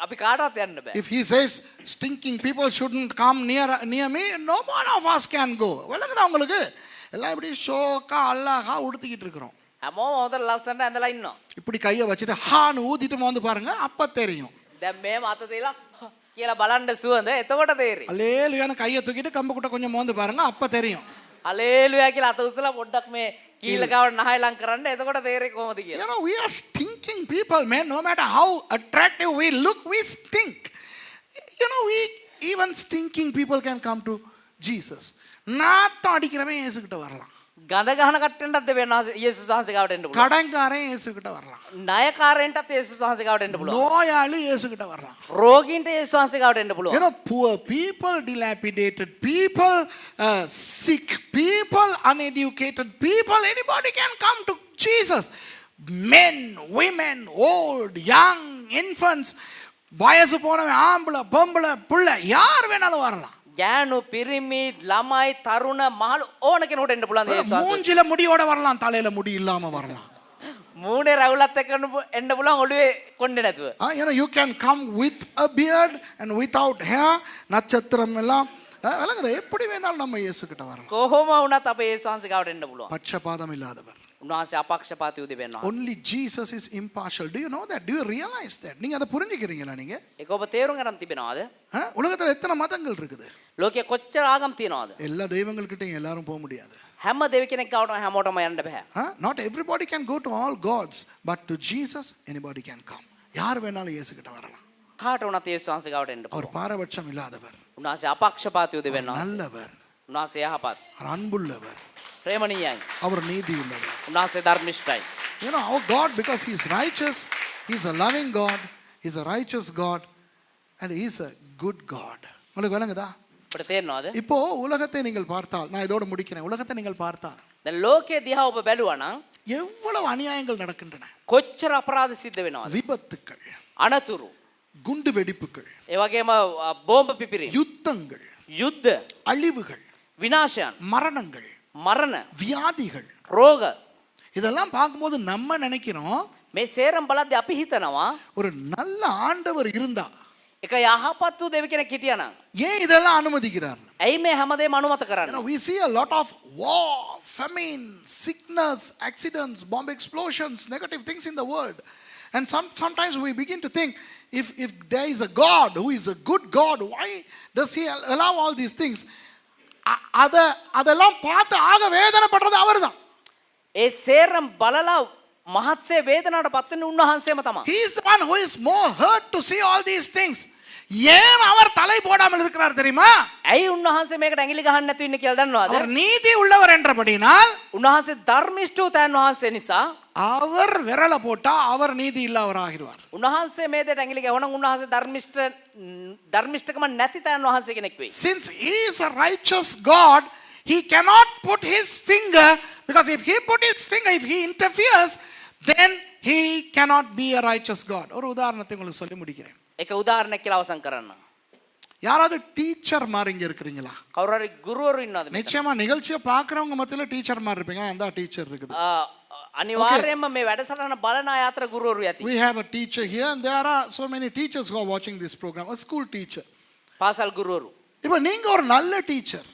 අපි කාටවත් යන්න බෑ. If he says stinking people shouldn't come near me, no one of us can go. விளங்குதா உங்களுக்கு? எல்லாம் இப்படி ஷோக்கா அழகா உடுத்திக்கிட்டு இருக்கிறோம். හැමෝම හොඳ ලස්සනට ඇඳලා ඉන්නවා. இப்படி கையை வச்சுட்டு ஹான்னு ஊதிட்டு மோந்து பாருங்க, அப்ப தெரியும். දැන් මේ මත තියලා කියලා බලන්න සුවඳ එතකොට තේරෙයි. அல்லேலூயான்னு கையை தூக்கிட்டு கம்பு கிட்ட கொஞ்சம் மோந்து பாருங்க, அப்ப தெரியும். හලේලුයා කියලා අත උස්සලා පොඩ්ඩක් මේ කීල ගාවට නහය ලං කරන්න එතකොට තේරෙයි කොහොමද කියලා. You know, we are stinking people, man. No matter how attractive we look, we stink. You know, even stinking people can come to Jesus. நாத்தம் அடிக்கிறவன் இயேசு கிட்ட வரலாம். ගඳ ගහන කට්ටියන්ටත් දෙවියන් වහන්සේ යේසුස් වහන්සේ ගාවට එන්න පුළුවන්. கடன்காரன் இயேசு கிட்ட வரலாம். ණයකාරයන්ටත් යේසුස් වහන්සේ ගාවට එන්න පුළුවන්. நோயாளி இயேசு கிட்ட வரலாம். රෝගීන්ට යේසුස් වහන්සේ ගාවට එන්න You පුළුවන්. know, poor people, dilapidated people, sick people, uneducated people, anybody can come to Jesus. Men, women, old, young, infants, வயசு போனவன், ஆம்பளை, பொம்பளை, புள்ள, யார் வேணாலும் வரலாம். ගෑනු පිරිමි ළමයි තරුණ මහලු ඕන කෙනෙකුට එන්න පුළුවන් යේසුස් වහන්සේ. மூஞ்சில முடியோட வரலாம், தலையில முடி இல்லாம வரலாம். මූණේ රැවුලත් එක්ක එන්න පුළුවන් ඔළුවේ කොණ්ඩේ නැතුව. You know, you can come with a beard and without hair. நட்சத்திரம் எல்லாம் விளங்குது. எப்படி வேணாலும் நம்ம இயேசு கிட்ட வரலாம். කොහොම වුණත් අපේ යේසුස් වහන්සේ ගාවට එන්න පුළුවන්. பட்சபாதம் இல்லாதவர். උන්වහන්සේ අපක්ෂපාතී දෙවියන් වහන්සේ. Only Jesus is impartial. Do you know that? Do you realize that? நீங்க அதை புரிஞ்சுக்கிறீங்களா நீங்க? ඒක ඔබ තේරුම් ගන්න තිබෙනවද? உலகத்துல எத்தனை மதங்கள் இருக்குது? ලෝකයේ කොච්චර ආගම් තියෙනවද? எல்லா தெய்வங்கள்கிட்டயும் எல்லாரும் போக முடியாது. හැම දෙවි කෙනෙක් ගාවට හැමෝටම යන්න බෑ. Not everybody can go to all gods, but to Jesus anybody can come. யார் வேணாலும் இயேசு கிட்ட வரலாம். කාට වුණත් යේසුස් වහන්සේ ගාවට එන්න அவர் පුළුවන්. பாரபட்சம் இல்லாதவர், උන්වහන්සේ අපක්ෂපාතී දෙවියන් වහන්සේ. நல்லவர், උන්වහන්සේ යහපත්, அவர் அன்புள்ளவர், ප්‍රේමණීයයි. அவர் நீதி உள்ளவர். උන්වහන්සේ ධර්මිෂ්ඨයි. You know, our God, because he is righteous, he is a loving God, he is a righteous God, and he is a good God. உங்களுக்கு விளங்குதா? අපිට තේරෙනවද? இப்போ உலகத்தை நீங்கள் பார்த்தால், நான் இதோட முடிக்கிறேன். உலகத்தை நீங்கள் பார்த்தால் දැන් ලෝකයේ දිහා ඔබ බැලුවා නම් எவ்வளவு அநியாயங்கள் நடக்கின்றன. කොච්චර අපරාධ සිද්ධ වෙනවද? விபத்துக்கள், අනතුරු, குண்டு வெடிப்புகள், ඒ වගේම බෝම්බ පිපිරීම, யுத்தங்கள், යුද්ධ, அழிவுகள், විනාශයන්, மரணங்கள், මරණ, வியாதிகள், රෝග இதெல்லாம் பார்க்கும்போது நம்ம நினைக்கிறோம் මේ සේරම බලද්දී අපි හිතනවා ஒரு நல்ல ஆண்டவர் இருந்தா එක යහපත් වූ දෙවි කෙනෙක් හිටියානම් ஏன் இதெல்லாம் அனுமதிக்கிறார்? ඇයි මේ හැමදේම අනුමත කරන්නේ? We see a lot of war, famine, sickness, accidents, bomb explosions, negative things in the world. And sometimes we begin to think, if there is a God who is a good God, why does he allow all these things? அதெல்லாம் பார்த்து ஆக வேதனைப்படுறது அவர்தான். ඒ සේරම බලලා මහත්සේ වේදනාවට පත් වෙන උන්වහන්සේම තමයි. He is the one who is more hurt to see all these things. ஏன் அவர் தலை போடாமல் இருக்கிறார் தெரியுமா? ඇයි උන්වහන්සේ මේකට ඇඟිලි ගහන්න නැතුව ඉන්නේ කියලා දන්නවද? அவர் நீதி உள்ளவர் என்றபடினால் උන්වහන්සේ ධර්මිෂ්ඨ වූ තැන් වහන්සේ නිසා அவர் விரல போட்டா அவர் நீதி இல்லாதவராகிறார். උන්වහන්සේ මේ දෙයට ඇඟිලි ගහනනම් උන්වහන්සේ ධර්මිෂ්ඨකම නැති තැන් වහන්සේ කෙනෙක් වෙයි. Since he is a righteous God, he cannot put his finger, because if he put his finger, if he interferes, then he cannot be a righteous God. ஒரு உதாரணத்தை உங்களுக்கு சொல்லி முடிக்கிறேன். එක උදාහරණයක් කියලා අවසන් කරන්න. யாராவது டீச்சர் மாதிரி இங்க இருக்கிறீங்களா? කවුරු හරි ගුරුවරු ඉන්නවද මෙතන? நிச்சயமா நிகழ்ச்சியை பார்க்கறவங்க மத்தியில டீச்சர் மாதிரி இருப்பீங்க. அந்த டீச்சர் இருக்குது. අනිවාර්යයෙන්ම මේ වැඩසටහන බලන අය අතර ගුරුවරු ඇති. We have a teacher here and there are so many teachers who are watching this program. A school teacher. පාසල් ගුරුවරු. இப்போ நீங்க ஒரு நல்ல டீச்சர்.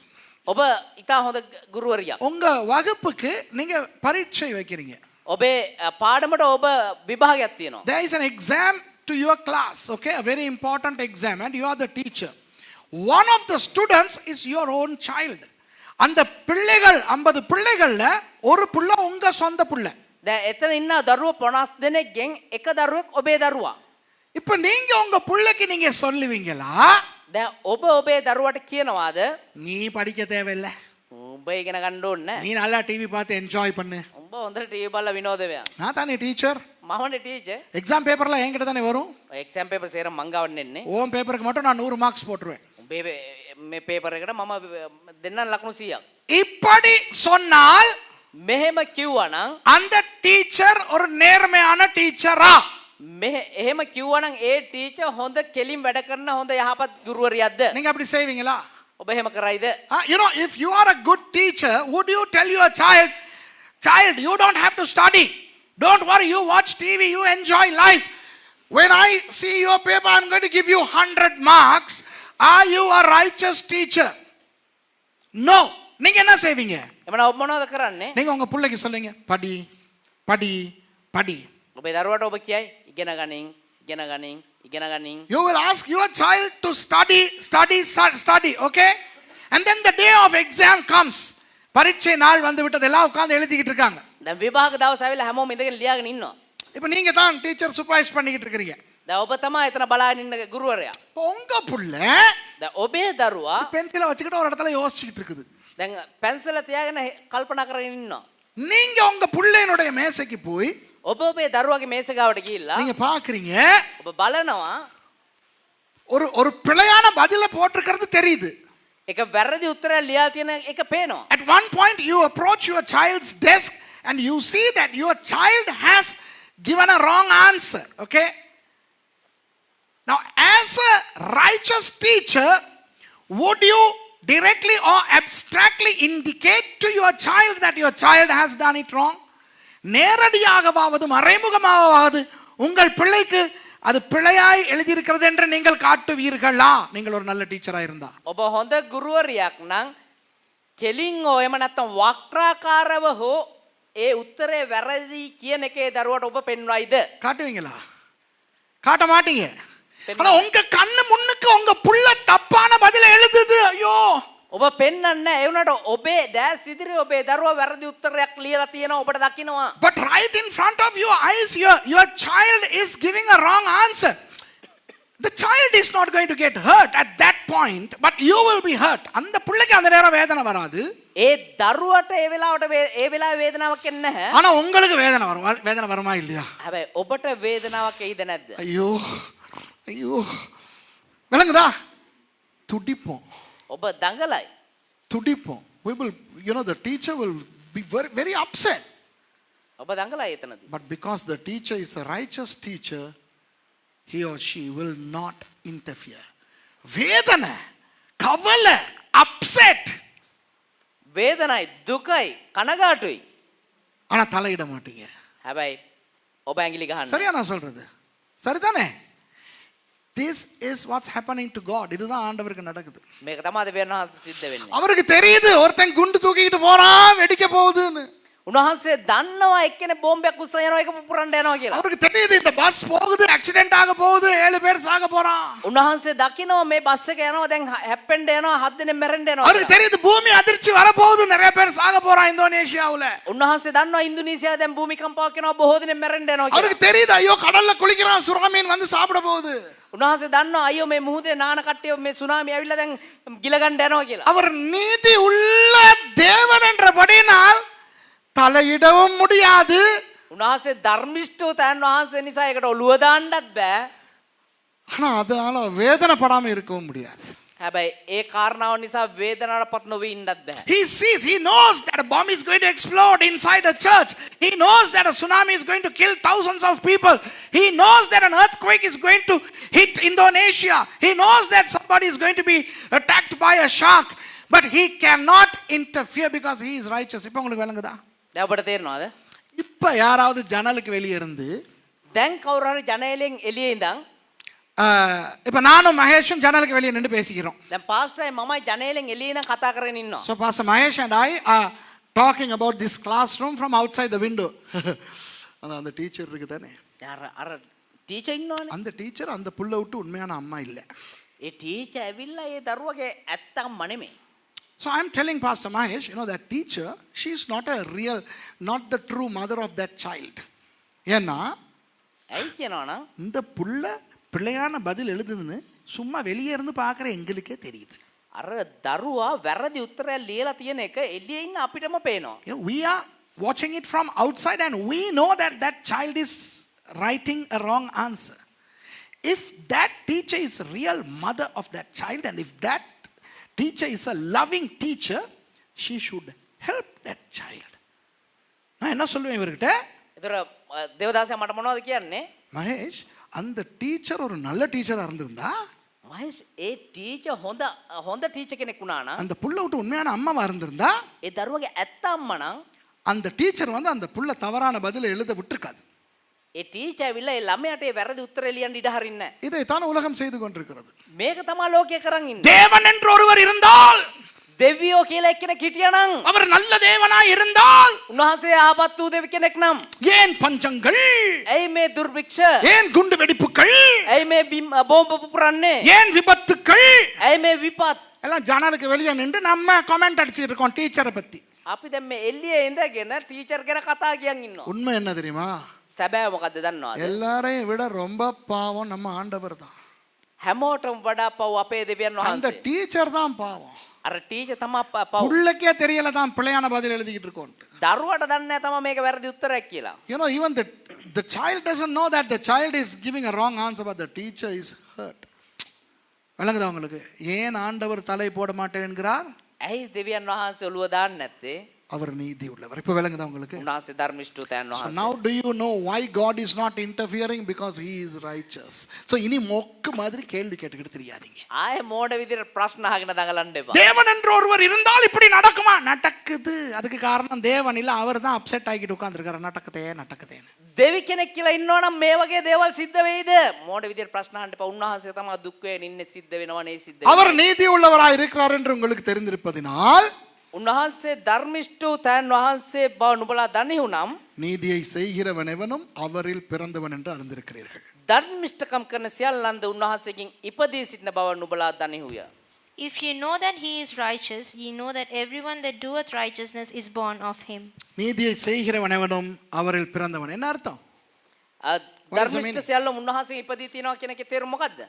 ඔබ ඉතා හොඳ ගුරුවරියක්. உங்க வகுப்புக்கு நீங்க பரீட்சை வைக்கிறீங்க. ඔබේ පාඩමට ඔබ විභාගයක් තියෙනවා. There is an exam to your class, okay, a very important exam, and you are the teacher. One of the students is your own child. அந்த பிள்ளைகள் 50 பிள்ளைகள்ல ஒரு புள்ள உங்க சொந்த புள்ள. දැන් එතන ඉන්න දරුවෝ 50 දෙනෙක්ගෙන් එක දරුවෙක් ඔබේ දරුවා. இப்போ நீங்க உங்க புள்ளைக்கு நீங்க சொல்லுவீங்களா? දැන් ඔබ ඔබේ දරුවට කියනවාද நீ படிக்க தேவையில்லை, උඹ ඉගෙන ගන්න ඕනේ நீ நல்லா டிவி பார்த்து என்ஜாய் பண்ணு, උඹ හොඳට ටීවී බලලා විනෝද වෙනවා. நான் தானே டீச்சர், මමනේ ටීචර්. எக்ஸாம் பேப்பர்லாம் என்கிட்ட தானே வரும், එක්සෑම් පේපර් සේරම මං ගාවට එන්නේ. உன் பேப்பருக்கு மட்டும் நான் 100 மார்க்ஸ் போட்டுருவேன். උඹේ මේ පේපර් එකට මම දෙන්නම් ලකුණු 100ක්. இப்படி சொன்னால் මෙහෙම කිව්වනම් அந்த டீச்சர் ஒரு நேர்மையான டீச்சரா? එහෙම කිව්වනම් ඒ ටීචර් හොඳ කෙලින් වැඩ කරන හොඳ යහපත් ගුරුවරියක්ද? நீங்க அப்படி செய்வீங்களா? ඔබ එහෙම කරයිද? You know, if you are a good teacher, would you tell your child, you don't have to study, don't worry, you watch TV, you enjoy life, when I see your paper I'm going to give you 100 marks? Are you a righteous teacher? No. நீங்க என்ன செய்வீங்க? එමනම් ඔබ මොනවද කරන්නේ? நீங்க உங்க பிள்ளைக்கு சொல்லுங்க, படி படி படி. ඔබේ දරුවට ඔබ කියයි ඉගෙන ගනින් ඉගෙන ගනින් ඉගෙන ගනින්. You will ask your child to study, okay? And then the day of exam comes. பரீட்சை நாள் வந்து விட்டது, எல்லாம் உட்கார்ந்து எழுதிக்கிட்டு இருக்காங்க. දැන් විභාග දවස් ආවිලා හැමෝම ඉඳගෙන ලියාගෙන ඉන්නවා. இப்போ நீங்க தான் டீச்சர் சூப்பர்வைஸ் பண்ணிக்கிட்டு இருக்கீங்க. දැන් ඔබ තමයි එතන බලාගෙන ඉන්න ගුරුවරයා. உங்க புள்ள දැන් ඔබේ දරුවා பென்சிலை வச்சுக்கிட்டு ஒரு இடத்துல யோசிச்சுக்கிட்டு இருக்குது. දැන් පැන්සල තියාගෙන කල්පනා කරගෙන ඉන්නවා. நீங்க உங்க புள்ளையினுடைய மேசைக்கு போய் ඔබ ඔබේ දරුවාගේ මේස ගාවට ගිහිල්ලා நீங்க பாக்குறீங்க, ඔබ බලනවා ஒரு பிழையான பதில போட்டிருக்கிறது தெரியுது. එක වැරදි උත්තරයක් ලියලා තියෙන එක පේනවා. At one point you approach your child's desk and you see that your child has given a wrong answer, okay? Now as a righteous teacher, would you directly or abstractly indicate to your child that your child has done it wrong? நேரடியாகவாவது மறைமுகமாகவாவது உங்கள் பிள்ளைக்கு அது பிழையாய் எழுதியிருக்கிறது என்று நீங்கள் காட்டுவீர்களா? நீங்கள் ஒரு நல்ல டீச்சரா இருந்தா. ඔබ හොඳ ගුරුවරියක් නම් කෙලින් හෝ එහෙම නැත්නම් වක්‍රාකාරව හෝ ඒ උත්තරේ වැරදි කියන එකේ දරුවට ඔබ පෙන්වයිද? காட்டுவீங்களா? காட்ட மாட்டீங்க. ஆனா உங்க கண்ணு முன்னுக்கு உங்க புள்ள தப்பான பதில எழுதுது, ஐயோ. ඔබ පෙන්වන්නේ ඒ වුණාට ඔබේ දැස් ඉදිරියේ ඔබේ දරුවා වැරදි උත්තරයක් ලියලා තියෙනවා ඔබට දකින්නවා. But right in front of your eyes, your child is giving a wrong answer. The child is not going to get hurt at that point, but you will be hurt. அந்த புள்ளைக்கு அந்த நேரம் வேதனை வராது. ඒ දරුවට ඒ වෙලාවේ වේදනාවක් එන්නේ නැහැ. ஆனா உங்களுக்கு வேதனை வரும். வேதனை வருமா இல்லையா? හැබැයි ඔබට වේදනාවක් එයිද නැද්ද? ஐயோ ஐயோ, விளங்குதா? துடிப்போம், ඔබ දඟලයි. துடிப்போம். We will, the teacher will be very, very upset. ඔබ දඟලයි එතනදී. But because the teacher is a righteous teacher, he or she will not interfere. வேதனை, கவலை, upset. වේදනයි දුකයි කනගාටුයි. ஆனா தலையிட மாட்டீங்க. හැබැයි ඔබ ඇඟිලි ගහන්න. சரியா நான் சொல்றது? சரிதானே? This is what's happening to God. இதுதான் ஆண்டவருக்கு நடக்குது. මේක තමයි දෙවියන් වහන්සේ සිද්ධ වෙන්නේ. அவருக்கு தெரியுது ஒருத்தன் குண்டு தூக்கிட்டு போறான் வெடிக்க போகுதுன்னு. උන්වහන්සේ දන්නවා එක්කෙනෙක් බෝම්බයක් උස්සන යනවා ඒක පුපුරන්න යනවා කියලා. அவருக்கு தெரியுது இந்த பஸ் போகுது ஆக்சிடென்ட் ஆக போகுது 7 பேர் சாக போறான். උන්වහන්සේ දකිනවා මේ බස් එක යනවා දැන් හැප්පෙන්න යනවා 7 දෙනෙක් මැරෙන්න යනවා. அவருக்கு தெரியுது பூமி அதிர்ச்சி வர போகுது நிறைய பேர் சாக போறான் இந்தோனேஷியாவுல. උන්වහන්සේ දන්නවා ඉන්දුනීසියාවේ දැන් භූමිකම්පාවක් වෙනවා බොහෝ දෙනෙක් මැරෙන්න යනවා කියලා. அவருக்கு தெரியுது ஐயோ கடல்ல குளிக்கிறான் சுறா மீன் வந்து சாப்பிட போகுது. උන්වහන්සේ දන්නවා අයියෝ මේ මුහුදේ නාන කට්ටිය මේ සුනාමි ඇවිල්ලා දැන් ගිල ගන්න යනවා කියලා. அவர் நீதி உள்ள தேவன் என்றபடினால் தலையிடவும் முடியாது. උන්වහන්සේ ධර්මිෂ්ඨව තැන් වහන්සේ නිසා ඒකට ඔළුව දාන්නත් බෑ. ஆனா அதனால வேதனைப்படாம இருக்கவும் முடியாது. හැබැයි ඒ කාරණාව නිසා වේදනාවටපත් නොවී ඉන්නත් බෑ. He sees, he knows that a bomb is going to explode inside a church. He knows that a tsunami is going to kill thousands of people. He knows that an earthquake is going to hit Indonesia. He knows that somebody is going to be attacked by a shark. But he cannot interfere because he is righteous. இப்போ உங்களுக்கு விளங்குதா? දැන් ඔබට තේරෙනවද? இப்போ யாராவது ஜன்னலுக்கு வெளியே இருந்து දැන් කවුරු හරි ජනේලෙන් එළියේ ඉඳන් இப்போ நானும் மகேஷும் ஜன்னலுக்கு வெளியே நின்று பேசிக்கிறோம். දැන් පාස්ටර්යි මමයි ජනේලෙන් එළියේ ඉඳන් කතා කරගෙන ඉන්නවා. So Pastor Mahesh and I are talking about this classroom from outside the window. அந்த டீச்சர் இருக்கு தானே, අර ටීචර් ඉන්නවනේ. அந்த டீச்சர் அந்த புள்ள விட்டு உண்மையான அம்மா இல்லை. ඒ ටීචර් ඇවිල්ලා ඒ දරුවගේ ඇත්ත අම්මා නෙමෙයි. So I'm telling Pastor Mahesh, that teacher, she is not the true mother of that child. ஏன்னா ඇයි කියනවනම් இந்த புள்ள பிள்ளையான பதில் எழுதுதுன்னு சும்மா வெளியே இருந்து பார்க்குற எங்களுக்கே தெரியுது. අර දරුවා වැරදි උත්තරයක් ලියලා තියෙන එක එළියේ ඉන්න අපිටම පේනවා. We are watching it from outside and we know that that child is writing a wrong answer. If that teacher is a real mother of that child and if that teacher is a loving teacher, she should help that child. நான் என்ன சொல்லுவேன் இவர்கிட்ட? ඒතර දේවදාසයා මට මොනවද කියන්නේ? மகேஷ், அந்த teacher ஒரு நல்ல டீச்சரா இருந்திருந்தா, මහේෂ් ඒ ටීචර් හොඳ ටීචර් කෙනෙක් වුණා නම්, அந்த புள்ள விட்டு உண்மையான அம்மாவா இருந்திருந்தா, ඒ දරුවගේ ඇත්ත අම්මා නම් அந்த டீச்சர் வந்து அந்த புள்ள தவறான பதிலை எழுத விட்டுருக்காது. ඒ ටීචර් ඇවිල්ලා ඒ ළමයාට ඒ වැරදි උත්තරේ ලියන්න ඉඩ හරින්නේ නැහැ. இதைத்தான் உலகம் செய்து கொண்டிருக்கிறது. මේක තමයි ලෝකේ කරන් ඉන්නේ. தேவன் என்று ஒருவர் இருந்தால், දෙවියෝ කියලා එක්කෙනෙක් හිටියානම්, அவர் நல்ல தேவனாய் இருந்தால், උන්වහන්සේ ආපත් වූ දෙවි කෙනෙක් නම්, ஏன் பஞ்சங்கள், ඇයි මේ දුර්භික්ෂ, ஏன் குண்டு வெடிப்புகள், ඇයි මේ බෝම්බ පුපුරන්නේ, ஏன் விபத்துக்கள், ඇයි මේ විපත්, எல்லாம் ஜன்னலுக்கு வெளியே நின்று நம்ம கமெண்ட் அடிச்சிட்டு இருக்கோம் டீச்சரை பத்தி. අපි දැන් මේ එල්ලියේ ඉඳගෙන ටීචර් ගැන කතා කියන් ඉන්නවා. உண்மை என்ன தெரியுமா? සැබෑ මොකද්ද දන්නවද? எல்லாரையும் விட ரொம்ப பாவம் நம்ம ஆண்டவர் தான். හැමෝටම වඩා පව් අපේ දෙවියන් அந்த වහන්සේ. டீச்சர் தான் பாவம். අර ටීචර් තමයි පව්. புள்ளைக்கே தெரியல தான் பிள்ளையான பதில் எழுதிக்கிட்டு இருக்கோம். දරුවට දන්නේ නැහැ තමයි මේක වැරදි උත්තරයක් කියලා. Even the child doesn't know that the child is giving a wrong answer, but the teacher is hurt. விளங்குதா உங்களுக்கு? ஏன் ஆண்டவர் தலை போட மாட்டேன் என்கிறார்? ඇයි දෙවියන් වහන්සේ ඔළුව දාන්නේ නැත්තේ? அவர் நீதி உள்ளவர். இப்போ விளங்குதா உங்களுக்கு? උන්වහන්සේ ධර්මිෂ්ඨ තැන් So වහන්සේ. now do you know why God is not interfering? Because he is righteous. So இனி மொக்கு மாதிரி கேள்வி கேட்டுக்கிட்டு தெரியாதீங்க. ආයේ මෝඩ විදිහට ප්‍රශ්න අහගෙන දඟලන්න එපා. தேவன் என்று ஒருவர் இருந்தால் இப்படி நடக்குமா? நடக்குது. அதுக்கு காரணம் தேவன் இல்ல, அவர் தான் அப்செட் ஆகிட்டு உட்கார்ந்திருக்காரு. நடக்குதே. දෙවි කෙනෙක් කියලා ඉන්නවනම් මේ වගේ දේවල් සිද්ධ වෙයිද? මෝඩ විදිහට ප්‍රශ්න අහන්න එපා. උන්වහන්සේ තමයි දුක් වෙන ඉන්නේ සිද්ධ වෙනවනේ සිද්ධ. அவர் நீதி உள்ளவராய் இருக்கிறார் என்று உங்களுக்கு தெரிந்திருப்பதினால், උන්වහන්සේ ධර්මිෂ්ඨ තැන් වහන්සේ බව නුඹලා දන්නේ நீதியை செய்கிறவன் எவனும் அவரில் பிறந்தவன் என்று அறிந்திருக்கிறீர்கள். ධර්මිෂ්ඨකම් කරන සියල්ලන්ද උන්වහන්සේකින් ඉපදී සිටින බව නුඹලා දනිහුය. If you know that he is righteous, ye know that everyone that doeth righteousness is born of him. நீதியை செய்கிறவன் எவனும் அவரில் பிறந்தவன். என்ன அர்த்தம்? ධර්මිෂ්ඨ සියල්ල උන්වහන්සේ ඉපදී තියනවා කියන එකේ තේරුම මොකද්ද?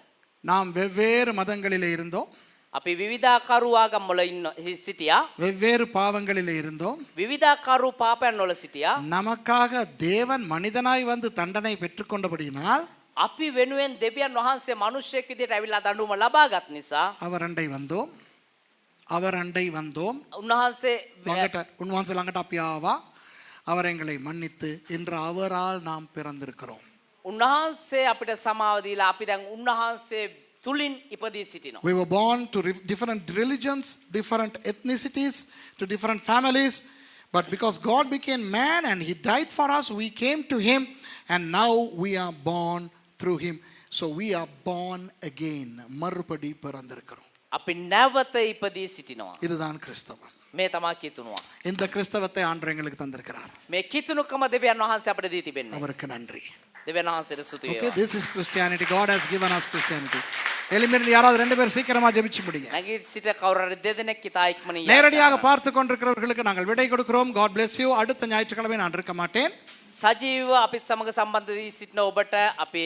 நாம் வெவ்வேறு மதங்களிலே இருந்தோம், අපි විවිධාකාරූ ආගම් වල සිටියා, வெவ்வேறு பாவங்களிலே இருந்தோம். විවිධාකාරූ පාපයන් වල සිටියා. நமக்காக தேவன் மனிதனாய் வந்து தண்டனை பெற்றுக்கொண்டபடியினால், අපි වෙනුවෙන් දෙවියන් වහන්සේ මිනිස්සෙක් විදිහට ඇවිල්ලා දඬුවම ලබාගත් නිසා அவர் அண்டை வந்தோம். උන්වහන්සේ உன்வான்ஸ் ළඟට අපි ආවා. அவர் எங்களை மன்னித்து இன்று அவரால் நாம் பிறந்திருக்கிறோம். උන්වහන්සේ අපිට සමාව දීලා අපි දැන් උන්වහන්සේ තුලින් ඉපදී සිටිනවා. We were born to different religions, different ethnicities, to different families. But because God became man and he died for us, we came to him and now we are born through him. So we are born again. மறுபடி பிறந்திருக்கிறோம். අපි නැවත ඉපදී සිටිනවා. இதுதான் கிறிஸ்தவம். මේ තමයි කිතුනුවා. இந்த கிறிஸ்தவத்தை ஆண்டவர் எங்களுக்கு தந்திருக்கிறார். මේ කිතුනුකම දෙවියන් වහන්සේ අපිට දී තිබෙන්නේ. அவருக்கு நன்றி. දෙවියන් වහන්සේට ස්තුති Okay, වේවා. this is Christianity. God has given us Christianity. எளிமையிலிருந்து யாராவது 2 பேர் சீக்கிரமா ஜெபிச்சு முடிங்க. නැගී සිට කවුරු හරි දෙදෙනෙක් ඉතා ඉක්මනින් நேரடியாக பார்த்து கொண்டிருக்கிறவர்களுக்கு நாங்கள் விடை கொடுக்கிறோம். God bless you. அடுத்த ஞாயிற்றுக்கிழமை நான் இருக்க மாட்டேன். සජීව අපිත් සමග සම්බන්ධ වී සිටින ඔබට අපි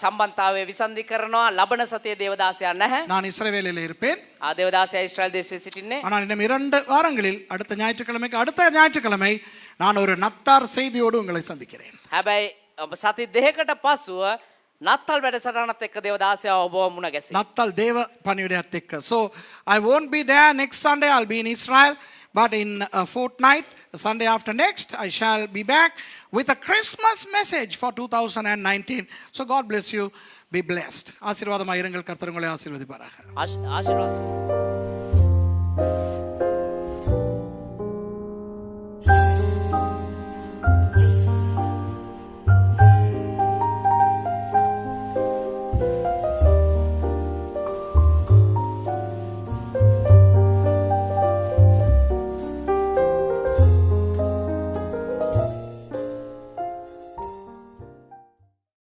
සම්බන්ධතාවය විසන්ධි කරනවා. ලබන සතියේ දේවදාසයා නැහැ. நான் இஸ்ரவேலில் இருப்பேன். දේවදාසයා ඊශ්‍රායල් දේශයේ සිටින්නේ. ஆனால் இன்னும் 2 வாரங்களில் அடுத்த ஞாயிற்றுக்கிழமை நான் ஒரு நத்தார் செய்தியோடு உங்களை சந்திக்கிறேன். හැබැයි සති දෙකකට පසුව නත්තල් වැඩසටහනත් එක්ක දේවදාසයා ඔබව මුණ ගැසෙයි. நத்தால் தேவ பணியுடையத் எக்க. So I won't be there next Sunday. I'll be in Israel. But in a fortnight, Sunday after next, I shall be back with a Christmas message for 2019. So God bless you. Be blessed. ஆசீர்வாதமாக இருங்கள். கர்த்தர் உங்களை ஆசீர்வதிப்பாராக. ආශිර්වාද